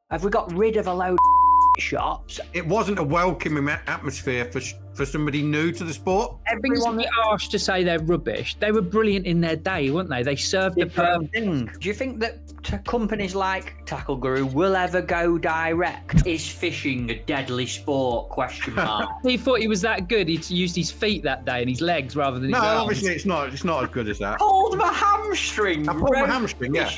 Have we got rid of a load of shops? It wasn't a welcoming atmosphere for somebody new to the sport. I think it's a bit harsh to say they're rubbish. They were brilliant in their day, weren't they? They served the purpose. Do you think that companies like Tackle Guru will ever go direct? Is fishing a deadly sport? Question mark. He thought he was that good. He used his feet that day and his legs rather than his arms. Obviously it's not as good as that. Pulled my hamstring. I pulled my hamstring, yeah.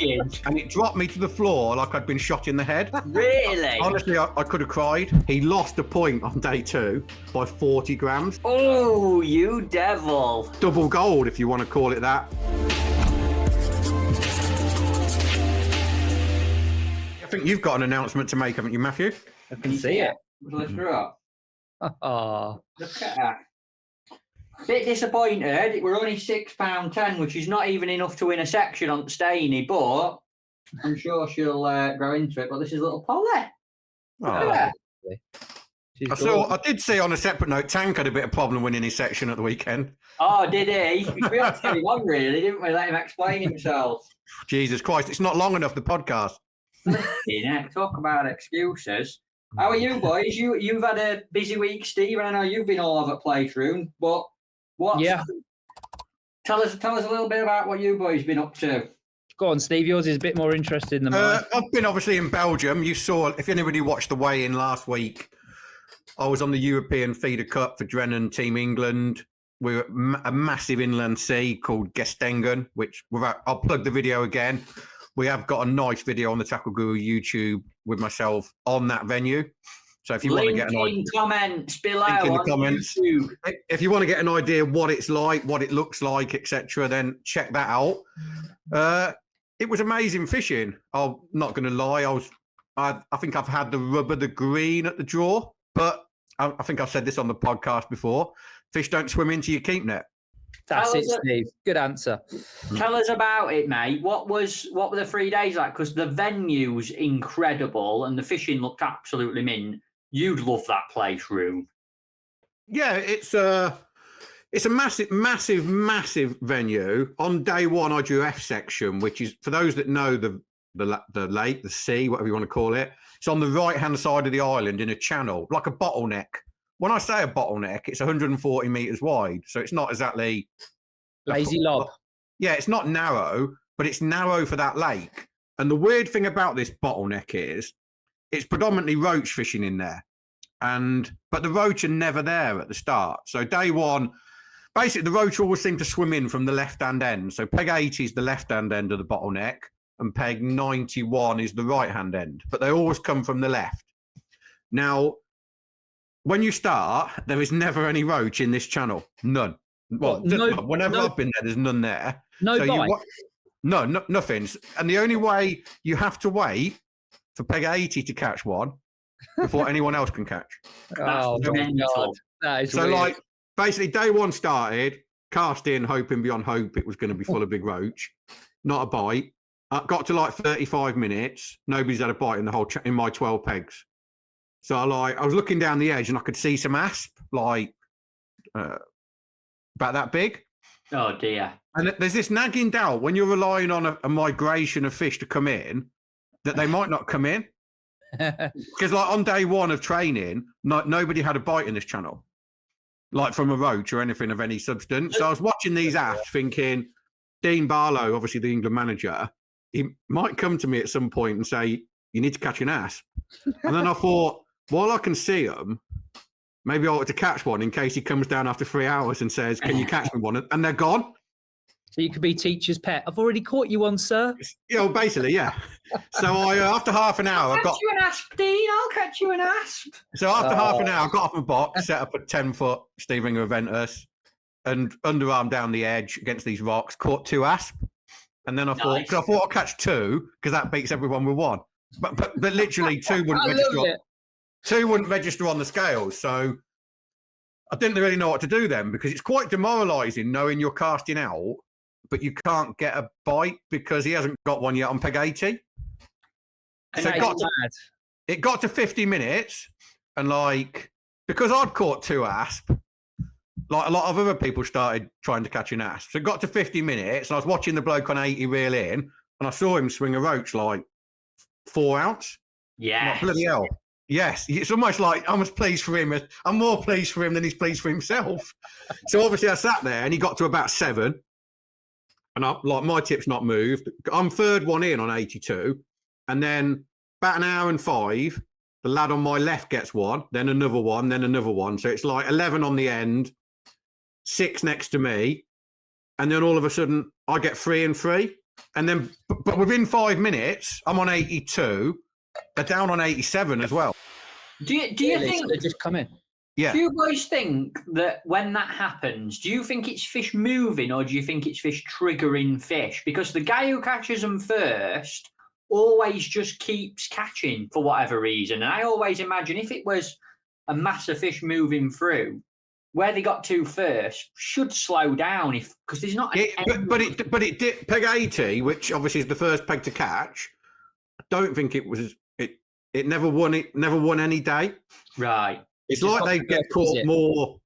And it dropped me to the floor like I'd been shot in the head. Really? Honestly, I could have cried. He lost a point on day 2 by 40 grams. Oh, you devil. Double gold, if you want to call it that. I think you've got an announcement to make, haven't you, Matthew? I can see it. Lift her up. Oh. Look at that. Bit disappointed. We're only £6.10, which is not even enough to win a section on Staney, but I'm sure she'll grow into it. But this is little Polly. Oh. I did see on a separate note, Tank had a bit of problem winning his section at the weekend. Oh, did he? We had to get him on, really, didn't we? Let him explain himself. Jesus Christ, it's not long enough, the podcast. Talk about excuses. How are you, boys? You've had a busy week, Steve, and I know you've been all over Playroom, but what? Yeah. Tell us a little bit about what you boys been up to. Go on, Steve. Yours is a bit more interesting than mine. I've been obviously in Belgium. You saw, if anybody watched the weigh-in last week, I was on the European Feeder Cup for Drennan Team England. We're at a massive inland sea called Gestengen, which I'll plug the video again. We have got a nice video on the Tackle Guru YouTube with myself on that venue. So if you want to get an idea, comments below in the comments. YouTube. If you want to get an idea what it's like, what it looks like, etc., then check that out. It was amazing fishing. I'm not going to lie. I think I've had the rubber, the green at the draw, but I think I've said this on the podcast before. Fish don't swim into your keep net. That's it, Steve. Good answer. Tell us about it, mate. What were the 3 days like? Because the venue's incredible and the fishing looked absolutely mint. You'd love that place, Room. Yeah, it's a massive venue. On day 1, I drew F section, which is, for those that know the lake, the sea, whatever you want to call it. It's on the right-hand side of the island in a channel, like a bottleneck. When I say a bottleneck, it's 140 metres wide, so it's not exactly... Lazy lob. Yeah, it's not narrow, but it's narrow for that lake. And the weird thing about this bottleneck is it's predominantly roach fishing in there. But the roach are never there at the start. So day 1, basically the roach always seem to swim in from the left-hand end. So peg 80 is the left-hand end of the bottleneck and peg 91 is the right-hand end. But they always come from the left. Now, when you start, there is never any roach in this channel. None. Well, whenever I've been there, there's none there. No bite? No, nothing. And the only way you have to wait for peg 80 to catch one before anyone else can catch. Oh, God. That is weird. Like, basically, day 1 started, cast in, hoping beyond hope it was going to be full of big roach. Not a bite. Got to like 35 minutes. Nobody's had a bite in the whole in my 12 pegs. So I was looking down the edge and I could see some asp, like about that big. Oh dear! And there's this nagging doubt when you're relying on a migration of fish to come in that they might not come in. Because like on day 1 of training, nobody had a bite in this channel, like from a roach or anything of any substance. So I was watching these asps, thinking Dean Barlow, obviously the England manager, he might come to me at some point and say, "You need to catch an asp." And then I thought, while I can see them, maybe I ought to catch one in case he comes down after 3 hours and says, "Can you catch me one?" And they're gone. So you could be teacher's pet. I've already caught you one, sir. Basically, yeah. So after half an hour, I'll catch you an asp, Dean. I'll catch you an asp. So after half an hour, I got off my box, set up a 10-foot Steve Ringer Aventus, and underarm down the edge against these rocks, caught 2 asp. And then I thought I'd catch 2 because that beats everyone with 1. But literally 2 wouldn't register. 2 wouldn't register on the scales. So I didn't really know what to do then, because it's quite demoralising knowing you're casting out, but you can't get a bite because he hasn't got one yet on peg 80. So it got to 50 minutes, and like, because I'd caught 2 asp, like a lot of other people started trying to catch an asp. So it got to 50 minutes, and I was watching the bloke on 80 reel in, and I saw him swing a roach like 4 ounce. Yeah. Like, bloody hell. Yes, it's almost like I'm as pleased for him. I'm more pleased for him than he's pleased for himself. So obviously I sat there and he got to about 7. And my tip's not moved. I'm third one in on 82. And then about an hour and 5, the lad on my left gets one, then another one, then another one. So it's like 11 on the end, 6 next to me. And then all of a sudden I get 3 and 3. And then, but within 5 minutes, I'm on 82. They're down on 87 as well. Do you think they just come in? Yeah. Do you guys think that when that happens, do you think it's fish moving or do you think it's fish triggering fish? Because the guy who catches them first always just keeps catching for whatever reason. And I always imagine if it was a mass of fish moving through, where they got to first should slow down because there's not. But it did peg 80, which obviously is the first peg to catch. I don't think it was it. It never won. It never won any day. Right. It's like they get caught more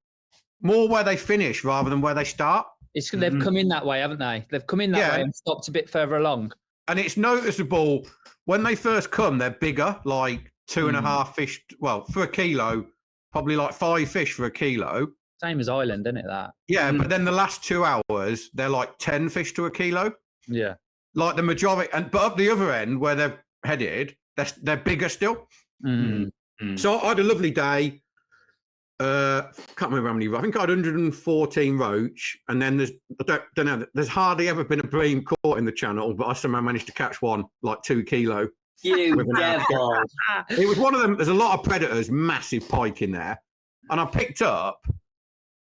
where they finish rather than where they start. They've come in that way, haven't they? They've come in that way and stopped a bit further along. And it's noticeable when they first come. They're bigger, like 2.5 fish. Well, for a kilo. Probably like 5 fish for a kilo. Same as Ireland, isn't it? That. Yeah, but then the last 2 hours, they're like 10 fish to a kilo. Yeah. Like the majority, but up the other end where they're headed, they're bigger still. So I had a lovely day. Can't remember how many. I think I had 114 roach, and then I don't know. There's hardly ever been a bream caught in the channel, but I somehow managed to catch one like 2 kilo. You devil. It was one of them. There's a lot of predators, massive pike in there. And I picked up,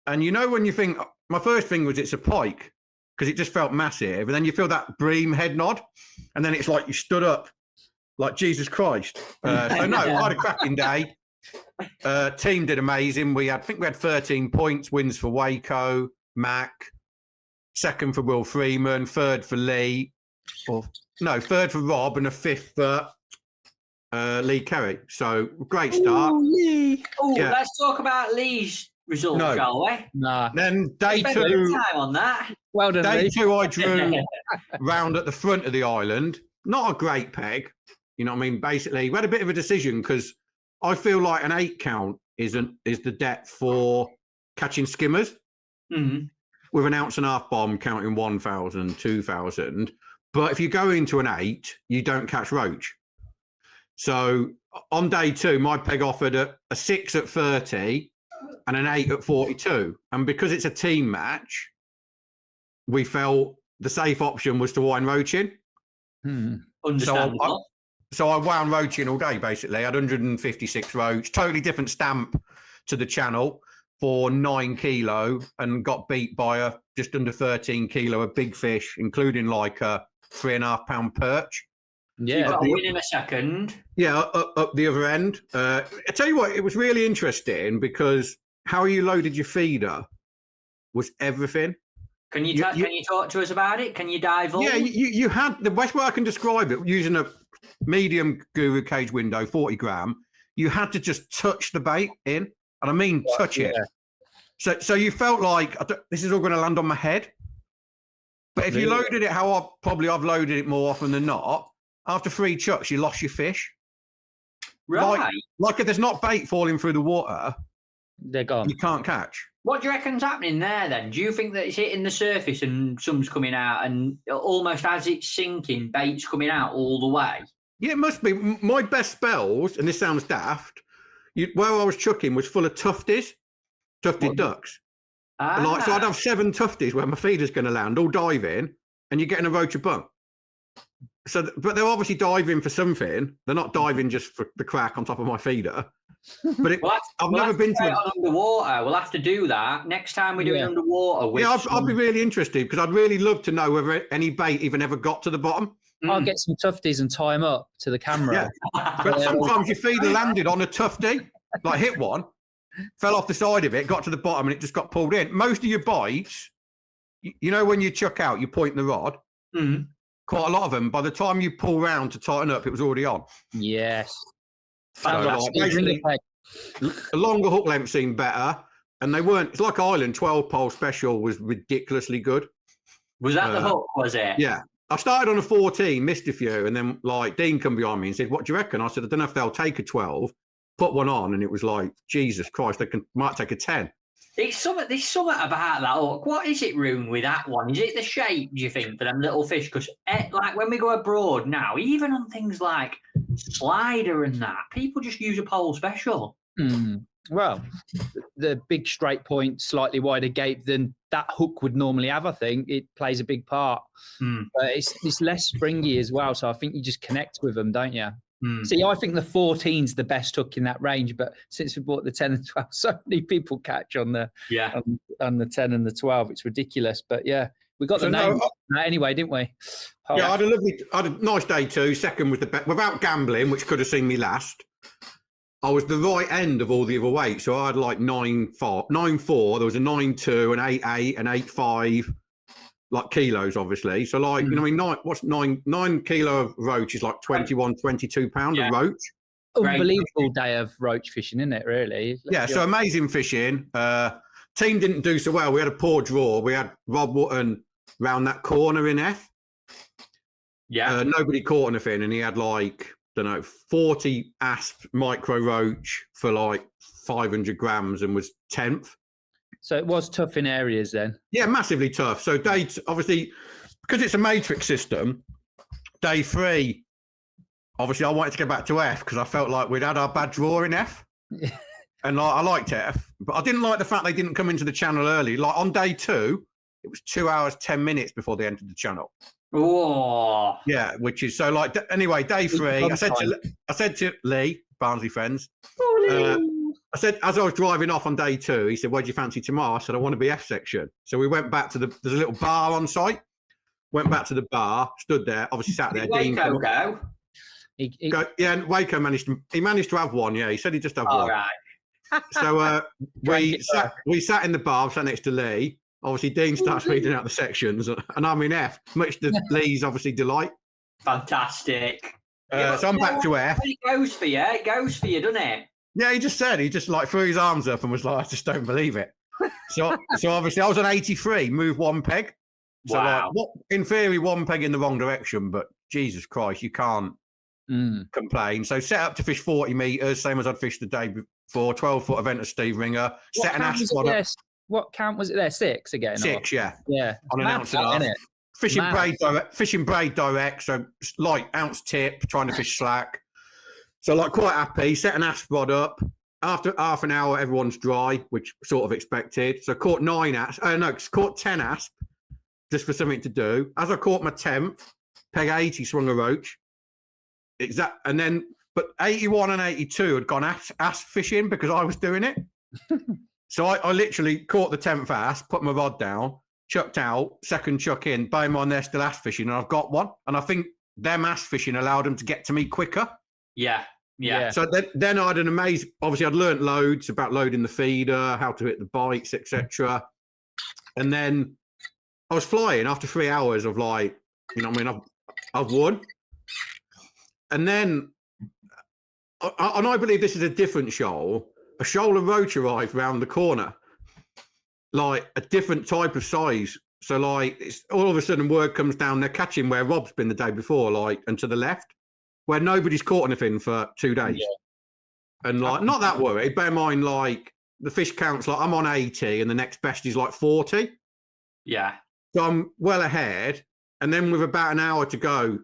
and you know when you think, my first thing was it's a pike, because it just felt massive. And then you feel that bream head nod, and then it's like you stood up like Jesus Christ. So no, I had a cracking day. Team did amazing. I think we had 13 points, wins for Waco, Mac, second for Will Freeman, third for Lee. Third for Rob and a 5th for Lee Kerry. So great start. Lee. Let's talk about Lee's result, shall we? Nah. Then day 2. Time on that. Well done, Day Lee. 2, I drew round at the front of the island. Not a great peg. You know what I mean? Basically, we had a bit of a decision because I feel like an 8 count is the depth for catching skimmers. Mm-hmm. With an 1.5 ounce bomb counting 1,000, 2,000. But if you go into an 8, you don't catch roach. So on day 2, my peg offered a 6 at 30 and an 8 at 42. And because it's a team match, we felt the safe option was to wind roach in. Understandable. So I wound roach in all day, basically. I had 156 roach, totally different stamp to the channel for 9 kilo and got beat by just under 13 kilo of big fish, including like a 3.5 pound perch. Yeah, you got a win in a second. Yeah, up the other end. I tell you what, it was really interesting because how you loaded your feeder was everything. Can you talk to us about it? Can you dive on? Yeah, you had the best way I can describe it using a medium guru cage window, 40 gram. You had to just touch the bait in, and I mean touch it. So you felt like this is all going to land on my head. But if you loaded it how I've loaded it more often than not, after 3 chucks, you lost your fish. Right. Like if there's not bait falling through the water, they're gone. You can't catch. What do you reckon's happening there then? Do you think that it's hitting the surface and some's coming out and almost as it's sinking, bait's coming out all the way? Yeah, it must be. My best spells, and this sounds daft, where I was chucking was full of tufted ducks. So I'd have 7 tufties where my feeder's going to land, all diving, and you're getting a roach a bung. So, but they're obviously diving for something. They're not diving just for the crack on top of my feeder. But I've never been to underwater. We'll have to do that next time we do it underwater. Yeah, I'd be really interested because I'd really love to know whether any bait even ever got to the bottom. I'll get some tufties and tie them up to the camera. Yeah. But sometimes your feeder landed on a tufty, like hit one, fell off the side of it, got to the bottom, and it just got pulled in. Most of your bites, you know, when you chuck out, you point the rod. Mm-hmm. Quite a lot of them, by the time you pull round to tighten up, it was already on. Yes. So basically, the longer hook length seemed better, and they weren't. It's like Ireland, 12 pole special was ridiculously good. Was that the hook? Was it? Yeah, I started on a 14, missed a few, and then like Dean come behind me and said, "What do you reckon?" I said, "I don't know if they'll take a 12." Put one on, and it was like, Jesus Christ, might take a 10. There's something about that hook. What is it, Roon, with that one? Is it the shape, do you think, for them little fish? Because like when we go abroad now, even on things like slider and that, people just use a pole special. Well, the big straight point, slightly wider gape than that hook would normally have, I think it plays a big part. But it's less springy as well, so I think you just connect with them, don't you? See, I think the 14's the best hook in that range, but since we bought the 10 and 12, so many people catch on the on the 10 and the 12. It's ridiculous, but yeah, we got the name anyway, didn't we? I had a nice day too. Second was the best without gambling, which could have seen me last. I was the right end of all the other weights, so I had like 9.4. There was a 9.2, an 8.8, an 8.5. Like kilos, obviously. So, like, you know, I mean, 9 kilo of roach is like 21, 22 pounds of roach. Unbelievable day of roach fishing, isn't it, really? Yeah, so amazing fishing. Team didn't do so well. We had a poor draw. We had Rob Wotton round that corner in F. Yeah. Nobody caught anything, and he had like, I don't know, 40 asp micro roach for like 500 grams and was 10th. So it was tough in areas then? Yeah, massively tough. So obviously, because it's a matrix system, day 3, obviously I wanted to go back to F because I felt like we'd had our bad draw in F. And I liked F, but I didn't like the fact they didn't come into the channel early. Like on day 2, it was 2 hours, 10 minutes before they entered the channel. Oh. Yeah, which is so like, anyway, day 3, I said to Lee, Barnsley friends, I said, as I was driving off on day 2, he said, "Where do you fancy tomorrow?" I said, "I want to be F section." So we went back to there's a little bar on site. Went back to the bar, stood there, obviously sat there. Did Waco go? Yeah, and Waco managed to have one. Yeah, he said he just had one. All right. So we sat in the bar, sat next to Lee. Obviously, Dean starts reading out the sections, and I'm in F, much to Lee's obviously delight. Fantastic. So I'm back to F. It goes for you, doesn't it? Yeah, he just like threw his arms up and was like, "I just don't believe it." So obviously I was on 83, move 1 peg. So wow. Like, in theory, 1 peg in the wrong direction, but Jesus Christ, you can't complain. So set up to fish 40 meters, same as I'd fished the day before, 12-foot event of Steve Ringer. Set an ash spot up. What count was it there? 6 again? 6, yeah. Yeah. On an ounce and a half. Fishing braid direct, so light ounce tip, trying to fish slack. So, like, quite happy, set an asp rod up. After half an hour, everyone's dry, which sort of expected. So, caught 10 asp, just for something to do. As I caught my 10th, peg 80 swung a roach. But 81 and 82 had gone asp fishing because I was doing it. So, I literally caught the 10th asp, put my rod down, chucked out, second chuck in, bear in mind they're still asp fishing, and I've got one. And I think them asp fishing allowed them to get to me quicker. Yeah. So then I had an amazing. Obviously, I'd learnt loads about loading the feeder, how to hit the bites, etc. And then I was flying after 3 hours of like, you know what I mean? I've won. And then, and I believe this is a different shoal. A shoal of roach arrived round the corner, like a different type of size. So like, it's all of a sudden word comes down. They're catching where Rob's been the day before, like, and to the left, where nobody's caught anything for 2 days. Yeah. And like, not that worried. Bear in mind, like, the fish counts, like, I'm on 80 and the next best is like 40. Yeah. So I'm well ahead. And then with about an hour to go,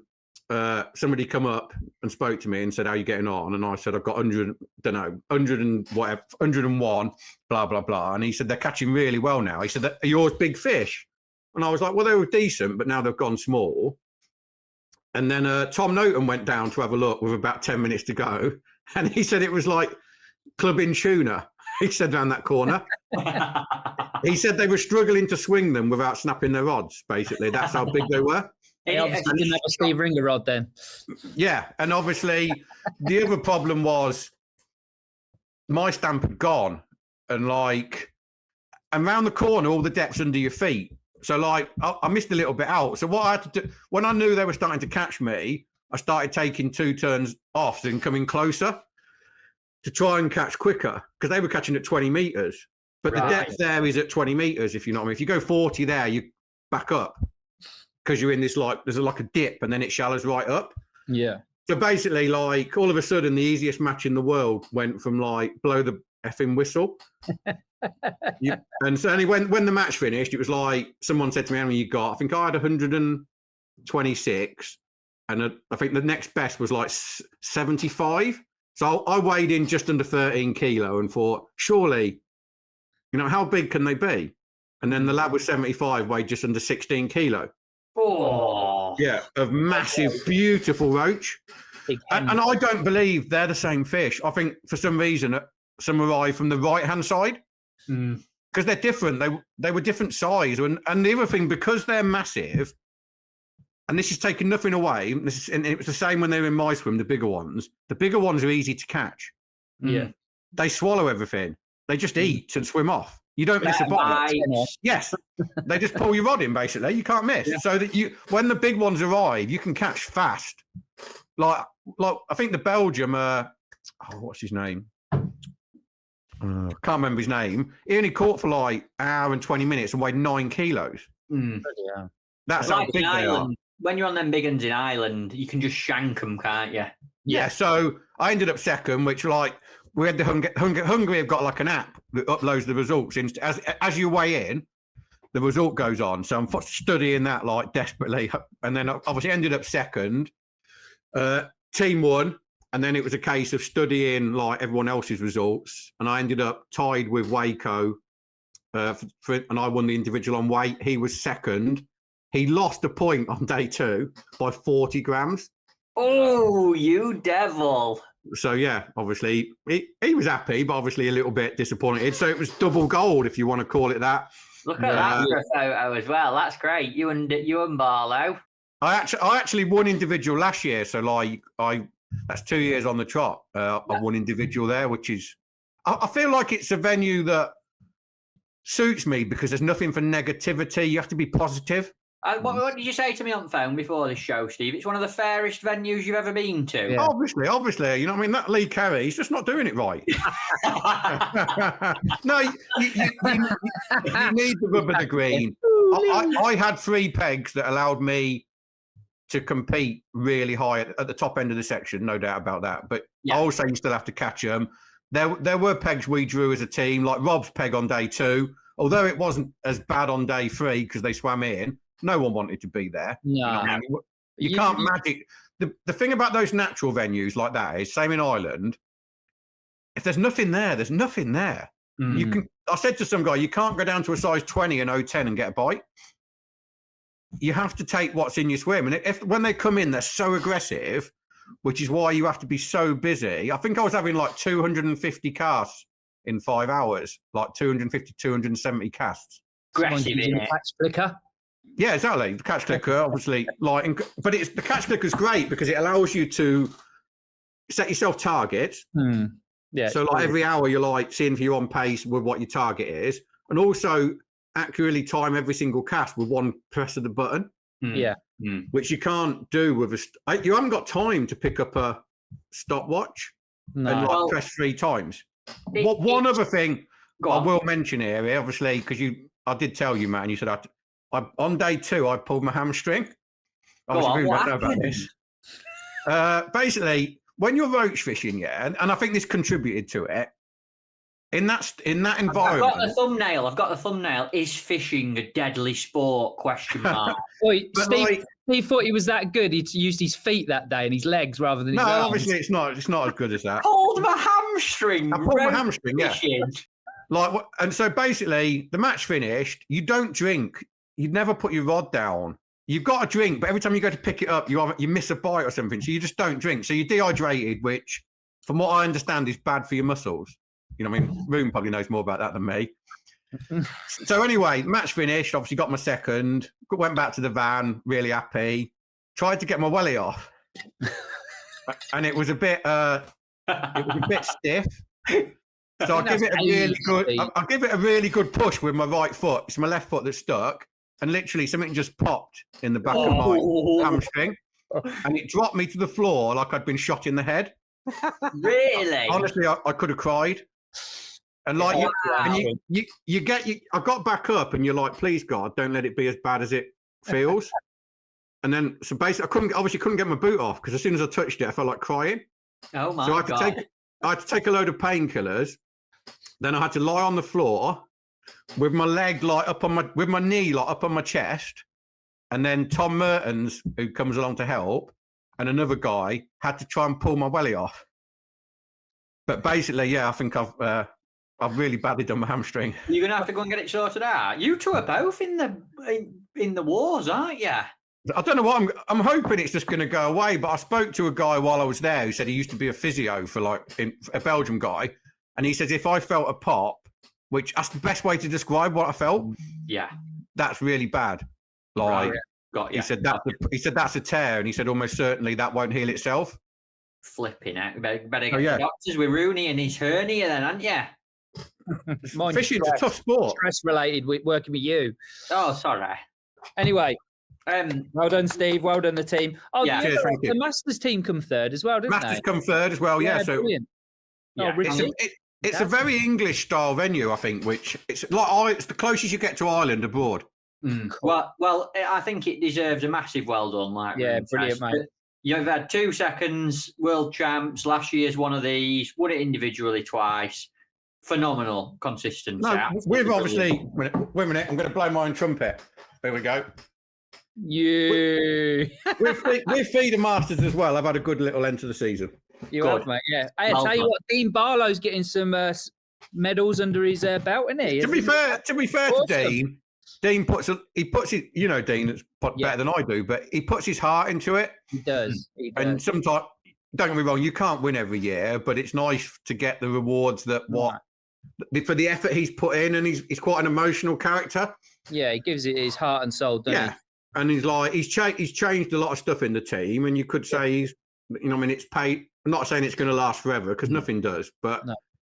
somebody come up and spoke to me and said, "How are you getting on?" And I said, "I've got 100, don't know, 100 and whatever, 101, blah, blah, blah." And he said, "They're catching really well now." He said, "Are yours big fish?" And I was like, "Well, they were decent, but now they've gone small." And then Tom Noten went down to have a look with about 10 minutes to go. And he said it was like clubbing tuna. He said down that corner. He said they were struggling to swing them without snapping their rods, basically. That's how big they were. He obviously didn't have a Steve Ringer rod then. Yeah. And obviously the other problem was my stamp had gone. And like, and round the corner, all the depth's under your feet. So like, I missed a little bit out. So what I had to do, when I knew they were starting to catch me, I started taking 2 turns off and coming closer to try and catch quicker because they were catching at 20 meters. But the depth there is at 20 meters, if you know what I mean. If you go 40 there, you back up because you're in this there's like a dip and then it shallows right up. Yeah. So basically, like all of a sudden, the easiest match in the world went from like blow the effing whistle. And certainly when the match finished, it was like someone said to me, "How many you got?" I think I had 126, and I think the next best was like 75. So I weighed in just under 13 kilo and thought, surely, how big can they be? And then the lad was 75, weighed just under 16 kilo. Oh, yeah, of massive, beautiful roach. And I don't believe they're the same fish. I think for some reason, some arrived from the right-hand side because they're different. They were different size. And the other thing, because they're massive, and this is taking nothing away, and it was the same when they were in my swim, the bigger ones. The bigger ones are easy to catch. Yeah. They swallow everything. They just eat and swim off. You don't miss a bite. Yes. They just pull your rod in, basically. You can't miss. Yeah. So that when the big ones arrive, you can catch fast. Like I think the Belgium, what's his name? Can't remember his name. He only caught for like an hour and 20 minutes and weighed 9 kilos. Yeah. That's how big they are. When you're on them big ones in Ireland, you can just shank them, can't you? Yeah. So I ended up second, which we had the Hungary have got like an app that uploads the results. As you weigh in, the result goes on. So I'm studying that like desperately. And then obviously ended up second. Team won. And then it was a case of studying like everyone else's results. And I ended up tied with Waco. And I won the individual on weight. He was second. He lost a point on day 2 by 40 grams. Oh, you devil. So, yeah, obviously, he was happy, but obviously a little bit disappointed. So it was double gold, if you want to call it that. Look at that for a photo as well. That's great. You and Barlow. I actually won individual last year. So, that's 2 years on the trot. I won individual there, which is... I feel like it's a venue that suits me because there's nothing for negativity. You have to be positive. What did you say to me on the phone before this show, Steve? It's one of the fairest venues you've ever been to. Yeah. Obviously. You know what I mean? That Lee Carey, he's just not doing it right. No, you need the rub of the green. I had 3 pegs that allowed me to compete really high at the top end of the section, no doubt about that. But I also still have to catch them. There were pegs we drew as a team, like Rob's peg on day 2, although it wasn't as bad on day 3 because they swam in. No one wanted to be there. No. You know what I mean? You can't magic. The thing about those natural venues like that is, same in Ireland, if there's nothing there, there's nothing there. I said to some guy, you can't go down to a size 20 and 010 and get a bite. You have to take what's in your swim. And when they come in, they're so aggressive, which is why you have to be so busy. I think I was having like 250 casts in 5 hours, like 250, 270 casts. Aggressive, flicker. Yeah, exactly. The catch clicker, obviously, but the catch clicker is great because it allows you to set yourself targets. Yeah. So every hour you're like seeing if you're on pace with what your target is, and also accurately time every single cast with one press of the button. Yeah. Which you can't do with you haven't got time to pick up a stopwatch and press 3 times. One other thing I will mention here, obviously, because I did tell you, Matt, and you said on day 2, I pulled my hamstring. Obviously, we don't know about this. Basically, when you're roach fishing, and I think this contributed to it, in that environment. I've got the thumbnail. Is fishing a deadly sport? Question mark. Wait, Steve thought he was that good. He used his feet that day and his legs rather than his arms. Obviously it's not as good as that. Pulled my hamstring. I pulled my hamstring, yeah. And so basically, the match finished. You don't drink. You'd never put your rod down. You've got a drink, but every time you go to pick it up, you miss a bite or something. So you just don't drink. So you're dehydrated, which, from what I understand, is bad for your muscles. You know what I mean? Room probably knows more about that than me. So anyway, match finished. Obviously got my second. Went back to the van, really happy. Tried to get my welly off, and it was a bit stiff. So I'll give it a really good push with my right foot. It's my left foot that's stuck, and literally something just popped in the back of my hamstring, and it dropped me to the floor like I'd been shot in the head. Really? Honestly, I could have cried. And I got back up, and you're like, please God, don't let it be as bad as it feels. And then, so basically, I couldn't get my boot off because as soon as I touched it, I felt like crying. Oh my God! I had to take a load of painkillers. Then I had to lie on the floor with my leg with my knee up on my chest. And then Tom Mertens, who comes along to help, and another guy had to try and pull my welly off. But basically, yeah, I think I've really badly done my hamstring. You're gonna have to go and get it sorted out. You two are both in the wars, aren't you? I don't know what I'm hoping it's just going to go away. But I spoke to a guy while I was there who said he used to be a physio for a Belgium guy, and he says if I felt a pop, which that's the best way to describe what I felt. Yeah, that's really bad. Right. Got you. He said that's a tear, and he said almost certainly that won't heal itself. Flipping out. Better get the doctors with Rooney and his hernia then, aren't you? Fishing's a tough sport. Stress related with working with you. Oh, sorry. Anyway, well done, Steve. Well done, the team. Oh, yeah. The Masters team come third as well, didn't they? Masters come third as well, yeah. So brilliant. Yeah. It's a very English style venue, I think. Which it's the closest you get to Ireland abroad. Cool. Well, I think it deserves a massive well done. Brilliant, mate. You've had 2 seconds, world champs. Last year's one of these. Won it individually twice. Phenomenal consistency. No, we've obviously. Wait a minute. I'm going to blow my own trumpet. There we go. With Feeder Masters as well. I've had a good little end to the season. You have, mate. Yeah. Hey, I tell you what, Dean Barlow's getting some medals under his belt, isn't he? To be fair to Dean. Dean puts his, Dean is better than I do, but he puts his heart into it. He does. And sometimes, don't get me wrong, you can't win every year, but it's nice to get the rewards for the effort he's put in, and he's quite an emotional character. Yeah, he gives it his heart and soul, doesn't he? And he's changed a lot of stuff in the team, and you could say it's paid. I'm not saying it's going to last forever because nothing does, but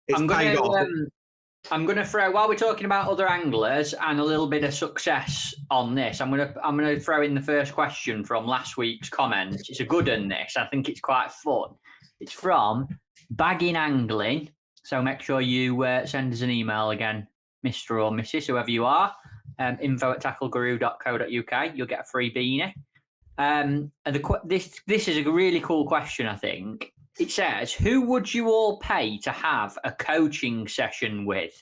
it's paid off. I'm going to throw, while we're talking about other anglers and a little bit of success on this, I'm going to throw in the first question from last week's comments. It's a good one, this. I think it's quite fun. It's from Bagging Angling. So make sure you send us an email again, Mr. or Mrs., whoever you are. info@tackleguru.co.uk. You'll get a free beanie. And this is a really cool question, I think. It says, who would you all pay to have a coaching session with? ?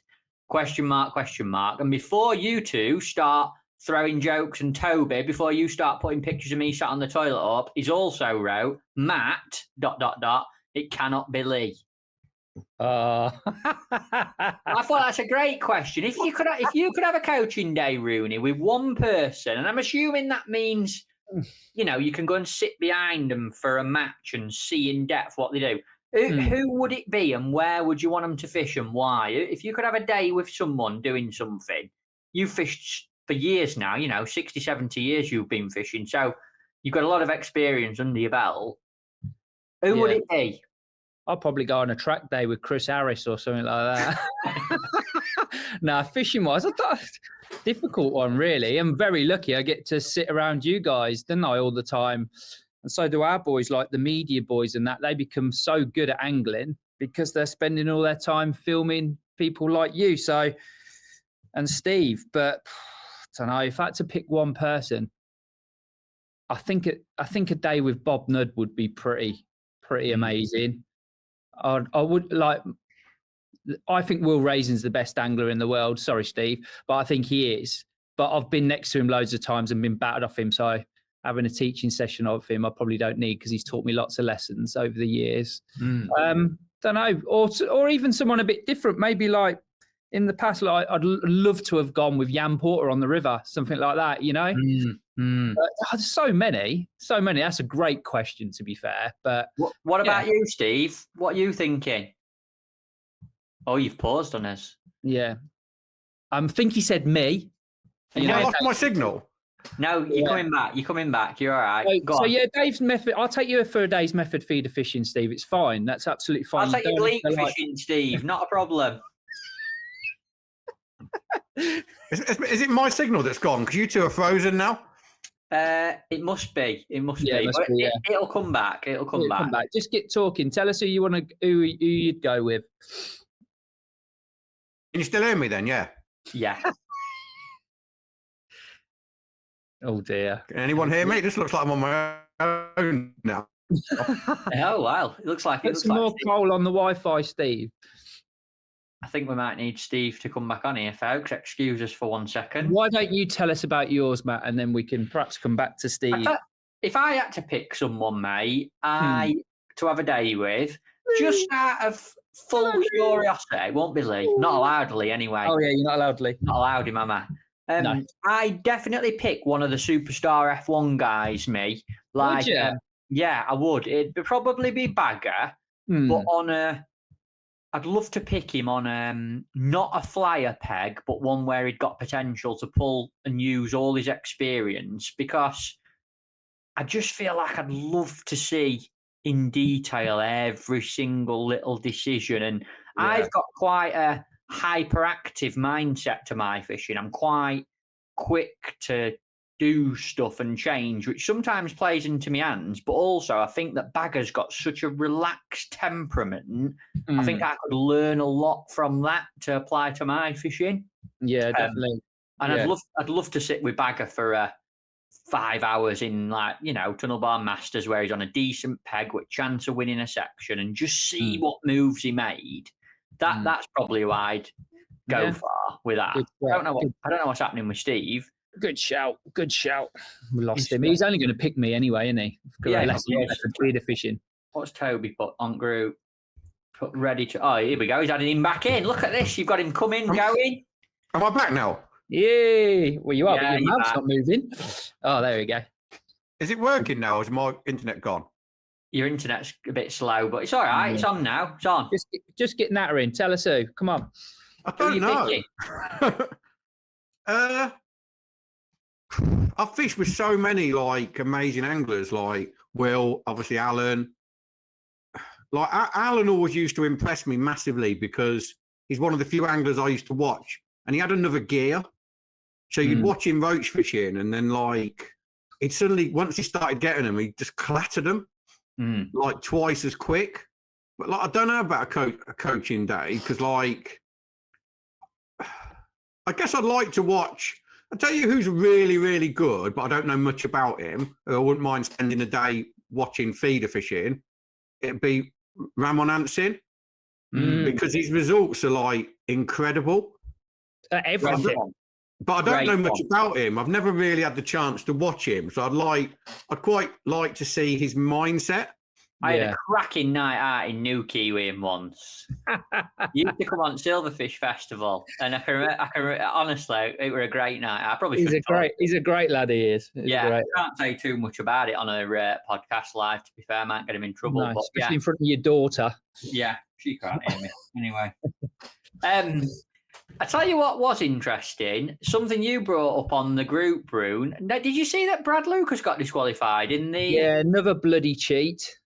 And before you two start throwing jokes, and Toby, before you start putting pictures of me sat on the toilet up, he's also wrote, Matt, ... it cannot be Lee. I thought that's a great question. If you could have a coaching day, Rooney, with one person, and I'm assuming that means, you can go and sit behind them for a match and see in depth what they do. Who would it be, and where would you want them to fish, and why? If you could have a day with someone doing something, you've fished for years now, 60, 70 years you've been fishing, so you've got a lot of experience under your belt. Who would it be? I'll probably go on a track day with Chris Harris or something like that. Now, fishing-wise, I thought difficult one, really. I'm very lucky I get to sit around you guys, don't I, all the time. And so do our boys, like the media boys and that. They become so good at angling because they're spending all their time filming people like you. So, and Steve. But I don't know, if I had to pick one person, I think a day with Bob Nudd would be pretty amazing. I would like. I think Will Raisin's the best angler in the world. Sorry, Steve, but I think he is. But I've been next to him loads of times and been battered off him. So having a teaching session of him, I probably don't need because he's taught me lots of lessons over the years. Don't know, or even someone a bit different. Maybe like in the past, like I'd love to have gone with Jan Porter on the river, something like that. So many. That's a great question, to be fair. But what about you, Steve? What are you thinking? Oh, you've paused on us. Yeah. I think he said me. I lost my signal. No, you're coming back. You're all right. So Dave's method. I'll take you for a day's method feeder fishing, Steve. It's fine. That's absolutely fine. I'll take you bleak fishing, Steve. Not a problem. Is it my signal that's gone? Because you two are frozen now. It must be. It'll come back. It'll come back. Just get talking. Tell us who you'd go with. Can you still hear me then? Yeah. Yeah. Oh dear. Can anyone hear me? It just looks like I'm on my own now. Oh wow! It looks like Put some more coal on the Wi-Fi, Steve. I think we might need Steve to come back on here, folks. Excuse us for 1 second. Why don't you tell us about yours, Matt, and then we can perhaps come back to Steve. If I had to pick someone, mate, to have a day with, just out of full curiosity, it won't be Lee. Not allowed Lee, anyway. Oh, yeah, you're not allowed Lee. Not allowed him, am I? No. I definitely pick one of the superstar F1 guys, me. Like, would you? Yeah, I would. It'd probably be Bagger, but I'd love to pick him on not a flyer peg, but one where he'd got potential to pull and use all his experience, because I just feel like I'd love to see in detail every single little decision. And I've got quite a hyperactive mindset to my fishing. I'm quite quick to do stuff and change, which sometimes plays into my hands. But also, I think that Bagger's got such a relaxed temperament. I think I could learn a lot from that to apply to my fishing. Yeah, definitely. And I'd love to sit with Bagger for 5 hours in, like, Tunnel Bar Masters, where he's on a decent peg with chance of winning a section, and just see what moves he made. That's probably who I'd go for with that. I don't know what's happening with Steve. Good shout. We lost him. He's only going to pick me anyway, isn't he? Less feeder fishing. What's Toby put on group? Put ready to. Oh, here we go. He's adding him back in. Look at this. You've got him coming, going. Am I back now? Yay. Well, you are, but your mouth's not moving. Oh, there we go. Is it working now, or is my internet gone? Your internet's a bit slow, but it's all right. It's on now. It's on. Just get Natter in. Tell us who. Come on. I don't know. I've fished with so many like amazing anglers, like Will, obviously Alan. Like Alan always used to impress me massively because he's one of the few anglers I used to watch, and he had another gear. So you'd watch him roach fishing, and then like it suddenly, once he started getting them, he just clattered them like twice as quick. But like I don't know about a coaching day, because like I guess I'd like to watch. I'll tell you who's really, really good, but I don't know much about him. I wouldn't mind spending a day watching feeder fishing. It'd be Ramon Hansen, because his results are like incredible. Everything. But I don't know much about him. I've never really had the chance to watch him. So I'd quite like to see his mindset. I had a cracking night out in Newquay with him once. You used to come on Silverfish Festival, and I can honestly, it was a great night. I probably he's a great lad. He is. I can't say too much about it on a podcast live. To be fair, I might get him in trouble. No, but especially in front of your daughter. Yeah, she can't hear me anyway. I tell you what was interesting. Something you brought up on the group, Brune. Now, did you see that Brad Lucas got disqualified in the? Yeah, another bloody cheat.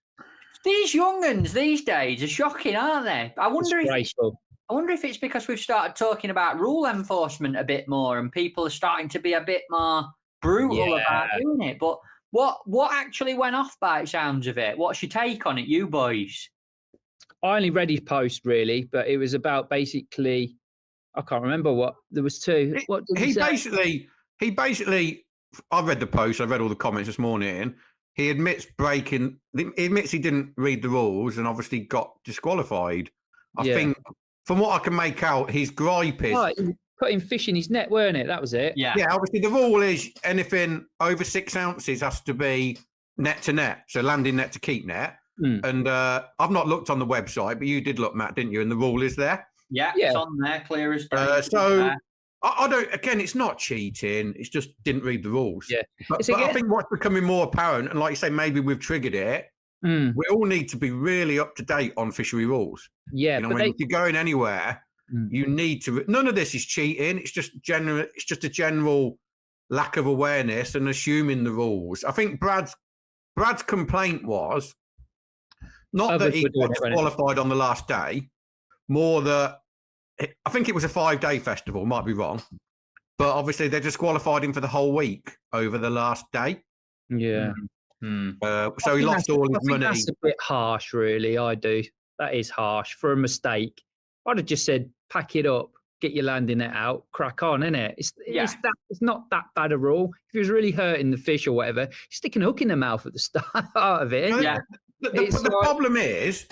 These young'uns these days are shocking, aren't they? I wonder if it's because we've started talking about rule enforcement a bit more, and people are starting to be a bit more brutal about doing it. But what actually went off by the sounds of it? What's your take on it, you boys? I only read his post really, but it was about basically, I can't remember what there was two. What did he say? He basically. I read the post. I read all the comments this morning. He admits he didn't read the rules and obviously got disqualified. I think, from what I can make out, his gripe is... Oh, he put him fish in his net, weren't it? That was it. Yeah, obviously the rule is anything over 6 ounces has to be net to net, so landing net to keep net. And I've not looked on the website, but you did look, Matt, didn't you? And the rule is there. Yeah, it's on there, clear as day. I don't. Again, it's not cheating. It's just didn't read the rules. Yeah, but I think what's becoming more apparent, and like you say, maybe we've triggered it. We all need to be really up to date on fishery rules. Yeah, if you're going anywhere, you need to. None of this is cheating. It's just general. It's just a general lack of awareness and assuming the rules. I think Brad's complaint was not that he got qualified on the last day, more that. I think it was a 5-day festival, might be wrong. But obviously they disqualified him for the whole week over the last day. Yeah. So he lost all his money. That's a bit harsh, really. I do. That is harsh for a mistake. I'd have just said, pack it up, get your landing net out, crack on, innit? It's not that bad a rule. If it was really hurting the fish or whatever, sticking a hook in the mouth at the start of it. Yeah. The problem is,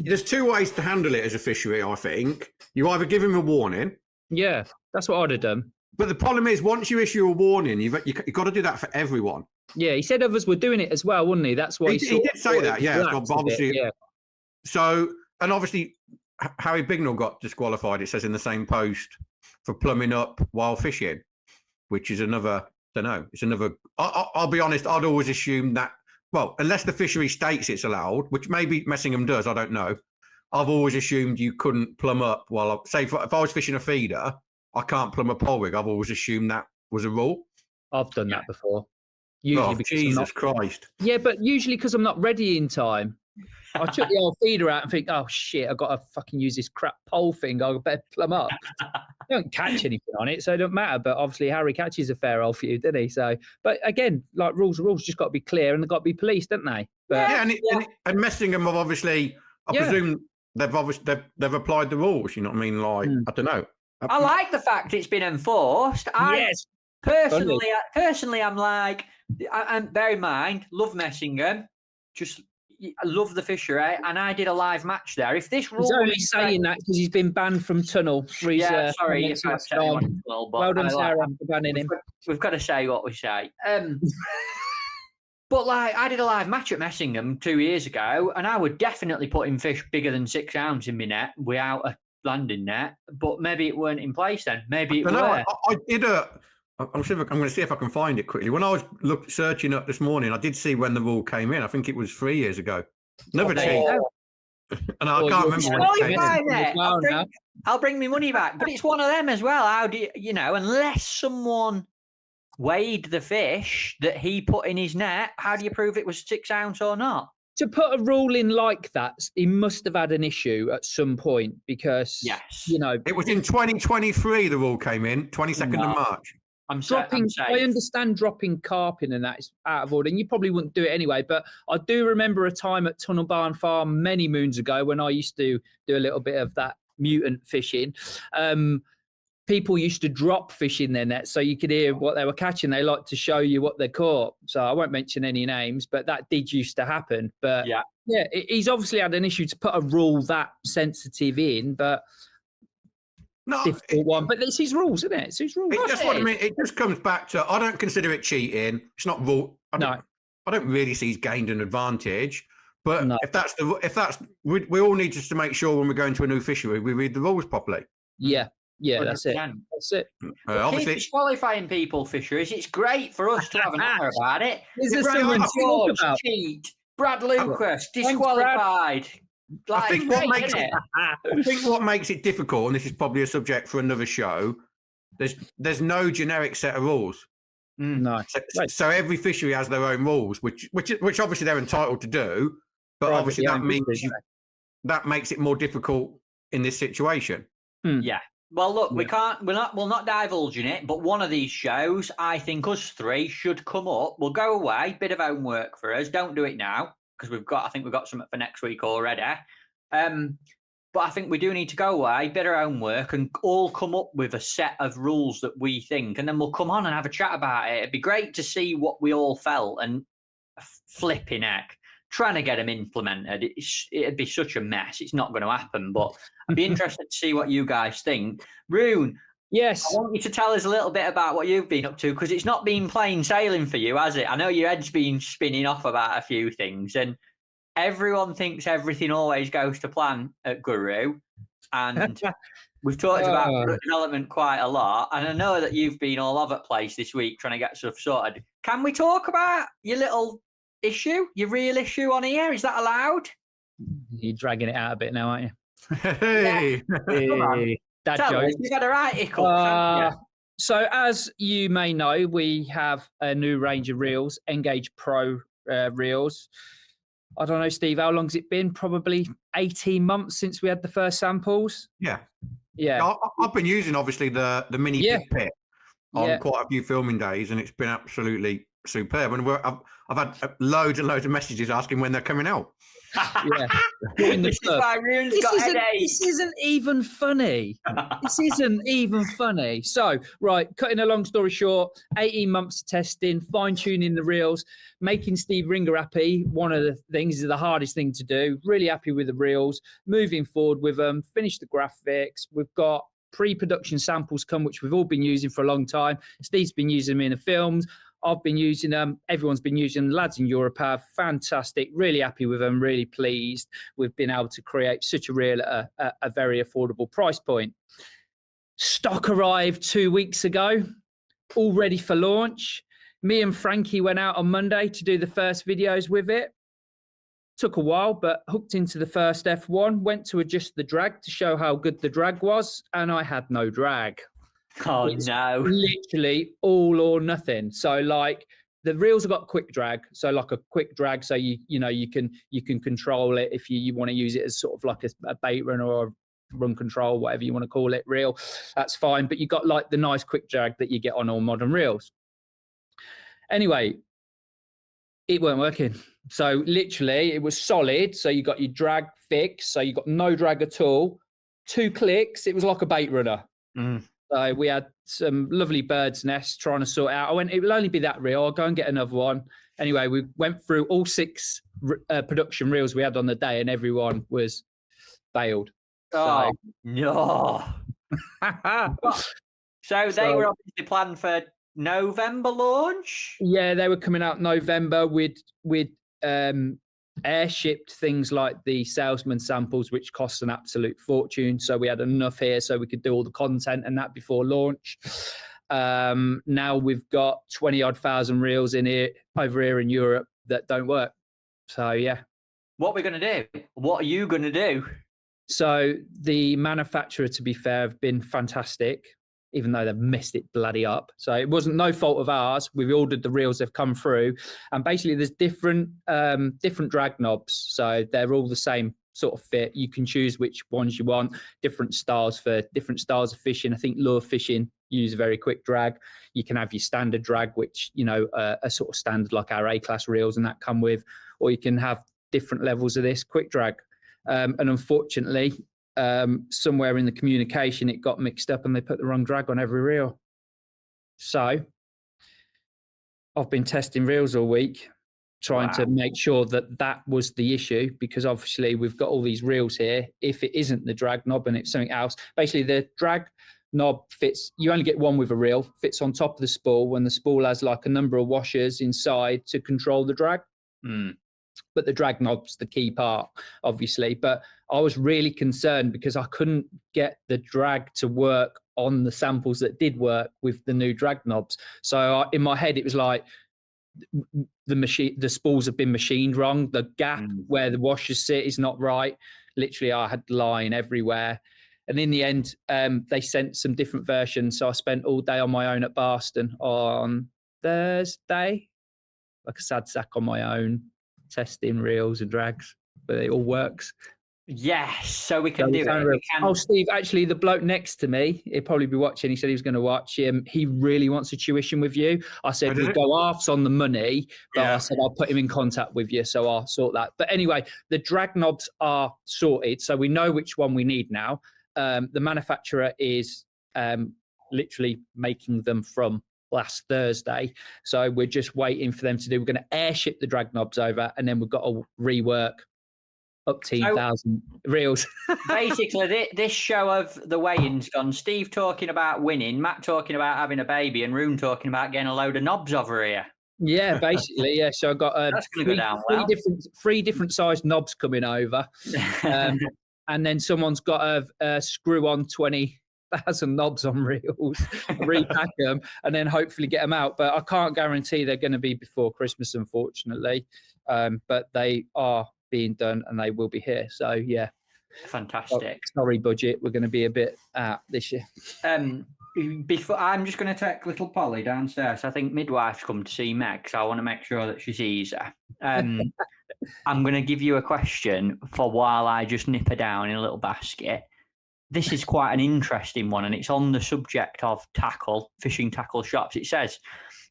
there's two ways to handle it as a fishery, I think. You either give him a warning. Yeah, that's what I'd have done. But the problem is, once you issue a warning, you've got to do that for everyone. Yeah, he said others were doing it as well, wouldn't he? That's why he did say that, yeah. So obviously, yeah. So, and obviously, Harry Bignell got disqualified, it says in the same post, for plumbing up while fishing, which is another, I don't know, it's another, I'll be honest, I'd always assume that, well, unless the fishery states it's allowed, which maybe Messingham does, I don't know. I've always assumed you couldn't plumb up while, say, if I was fishing a feeder, I can't plumb a pole rig. I've always assumed that was a rule. I've done that before. Usually Jesus Christ. Yeah, but usually because I'm not ready in time. I took the old feeder out and think, oh shit, I've got to fucking use this crap pole thing. I better plumb up. I don't catch anything on it, so it don't matter. But obviously Harry catches a fair old few, didn't he? So, but again, like rules are rules, just got to be clear and they've got to be policed, don't they? But, and Messingham have obviously, I presume they've applied the rules. You know what I mean? Like, I don't know. I like the fact it's been enforced. Personally, I'm like, and bear in mind, love Messingham, just I love the fishery, and I did a live match there. If this rule, he's only saying that because he's been banned from tunnel. Sorry, if I said tunnel, but well done, Sarah, for banning him. We've got to say what we say. But like, I did a live match at Messingham 2 years ago, and I would definitely put in fish bigger than 6 ounce in my net without a landing net. But maybe it weren't in place then. Maybe it were. I did I'm going to see if I can find it quickly. When I was searching up this morning, I did see when the rule came in. I think it was 3 years ago. Never changed. And I can't remember when it came in. I'll bring my money back. But it's one of them as well. How do you know, unless someone weighed the fish that he put in his net, how do you prove it was 6 ounce or not? To put a rule in like that, he must have had an issue at some point because, you know. It was in 2023 the rule came in, 22nd of March. I understand dropping carping and that is out of order, and you probably wouldn't do it anyway. But I do remember a time at Tunnel Barn Farm many moons ago when I used to do a little bit of that mutant fishing. People used to drop fish in their nets so you could hear what they were catching. They like to show you what they caught. So I won't mention any names, but that did used to happen. But he's obviously had an issue to put a rule that sensitive in, but. No, difficult one, but it's his rules, isn't it? It's his rules. That's what I mean. It just comes back to I don't consider it cheating. It's not rule. I don't really see he's gained an advantage. But if that's we all need just to make sure when we go into a new fishery we read the rules properly. Yeah, that's it. That's it. Obviously, keep disqualifying people fisheries. It's great for us to have an hour about it. George, cheat. Brad Lucas disqualified. I think what makes it difficult, and this is probably a subject for another show, there's no generic set of rules. No. So every fishery has their own rules, which obviously they're entitled to do, but obviously that means that makes it more difficult in this situation. Yeah. Well, look, we'll not divulge in it, but one of these shows, I think us three should come up. We'll go away, bit of homework for us. Don't do it now. Because I think we've got something for next week already. But I think we do need to go away, bit of homework, and all come up with a set of rules that we think, and then we'll come on and have a chat about it. It'd be great to see what we all felt, and flipping heck, trying to get them implemented. It'd be such a mess. It's not going to happen, but I'd be interested to see what you guys think. Rune. Yes. I want you to tell us a little bit about what you've been up to, because it's not been plain sailing for you, has it? I know your head's been spinning off about a few things, and everyone thinks everything always goes to plan at Guru. And we've talked about development quite a lot. And I know that you've been all over the place this week trying to get stuff sorted. Can we talk about your little issue, your real issue on here? Is that allowed? You're dragging it out a bit now, aren't you? Hey. Come on. Tell us, you've had a right hiccup. So as you may know, we have a new range of reels, Engage Pro reels. I don't know, Steve, how long's it been? Probably 18 months since we had the first samples. Yeah. I've been using, obviously, the mini pit on quite a few filming days, and it's been absolutely superb. And I've had loads and loads of messages asking when they're coming out. Yeah. Join the This is club. why Rune's got headaches. This isn't even funny. This isn't even funny. So, right, cutting a long story short, 18 months of testing, fine-tuning the reels, making Steve Ringer happy. One of the things is the hardest thing to do. Really happy with the reels, moving forward with them, finished the graphics. We've got pre-production samples come, which we've all been using for a long time. Steve's been using them in the films. I've been using them. Everyone's been using them. Lads in Europe have. Fantastic. Really happy with them. Really pleased. We've been able to create such a very affordable price point. Stock arrived 2 weeks ago, all ready for launch. Me and Frankie went out on Monday to do the first videos with it. Took a while, but hooked into the first F1, went to adjust the drag to show how good the drag was, and I had no drag. Oh, it's no. Literally all or nothing. So like the reels have got quick drag. So like a quick drag. So you can control it if you want to use it as sort of like a bait run or a run control, whatever you want to call it, reel. That's fine. But you got like the nice quick drag that you get on all modern reels. Anyway, it weren't working. So literally it was solid. So you got your drag fixed. So you got no drag at all. 2 clicks. It was like a bait runner. So we had some lovely bird's nests trying to sort out. I went, it will only be that reel. I'll go and get another one. Anyway, we went through all 6 production reels we had on the day, and everyone was failed. Oh, no. So they were obviously planned for November launch? Yeah, they were coming out November with air-shipped things like the salesman samples, which cost an absolute fortune. So we had enough here so we could do all the content and that before launch. Now we've got 20-odd thousand reels in here over here in Europe that don't work. So, yeah. What are we going to do? What are you going to do? So the manufacturer, to be fair, have been fantastic, even though they've messed it bloody up. So it wasn't no fault of ours. We've ordered the reels, they've come through. And basically there's different drag knobs. So they're all the same sort of fit. You can choose which ones you want, different styles for different styles of fishing. I think lure fishing use a very quick drag. You can have your standard drag, which, a sort of standard like our A-class reels and that come with, or you can have different levels of this quick drag. And unfortunately, somewhere in the communication, it got mixed up and they put the wrong drag on every reel. So I've been testing reels all week, trying to make sure that was the issue, because obviously we've got all these reels here. If it isn't the drag knob and it's something else, basically the drag knob fits, you only get one with a reel, fits on top of the spool, when the spool has like a number of washers inside to control the drag. But the drag knob's the key part, obviously. But I was really concerned because I couldn't get the drag to work on the samples that did work with the new drag knobs. So in my head, it was like the spools have been machined wrong. The gap where the washers sit is not right. Literally, I had line everywhere. And in the end, they sent some different versions. So I spent all day on my own at Barston on Thursday, like a sad sack on my own, testing reels and drags, but it all works. Yes, so we can do it. Oh, Steve, actually, the bloke next to me, he'll probably be watching. He said he was going to watch him. He really wants a tuition with you. I said, we'll go halves on the money, but I said, I'll put him in contact with you, so I'll sort that. But anyway, the drag knobs are sorted, so we know which one we need now. The manufacturer is literally making them from last Thursday. So we're just waiting for them to do. We're going to airship the drag knobs over, and then we've got to rework up to 1,000 reels. Basically, this show of the weigh-ins gone. Steve talking about winning, Matt talking about having a baby, and Rune talking about getting a load of knobs over here. Yeah, basically, yeah. So I got that's going to go down well. three different sized knobs coming over, and then someone's got a screw on 20,000 knobs on reels, repack them, and then hopefully get them out. But I can't guarantee they're going to be before Christmas, unfortunately. But they are being done, and they will be here. So yeah, fantastic. Sorry, budget. We're going to be a bit out this year. Before I'm just going to take little Polly downstairs. I think midwife's come to see Meg, so I want to make sure that she sees her. I'm going to give you a question for while I just nip her down in a little basket. This is quite an interesting one, and it's on the subject of fishing tackle shops. It says,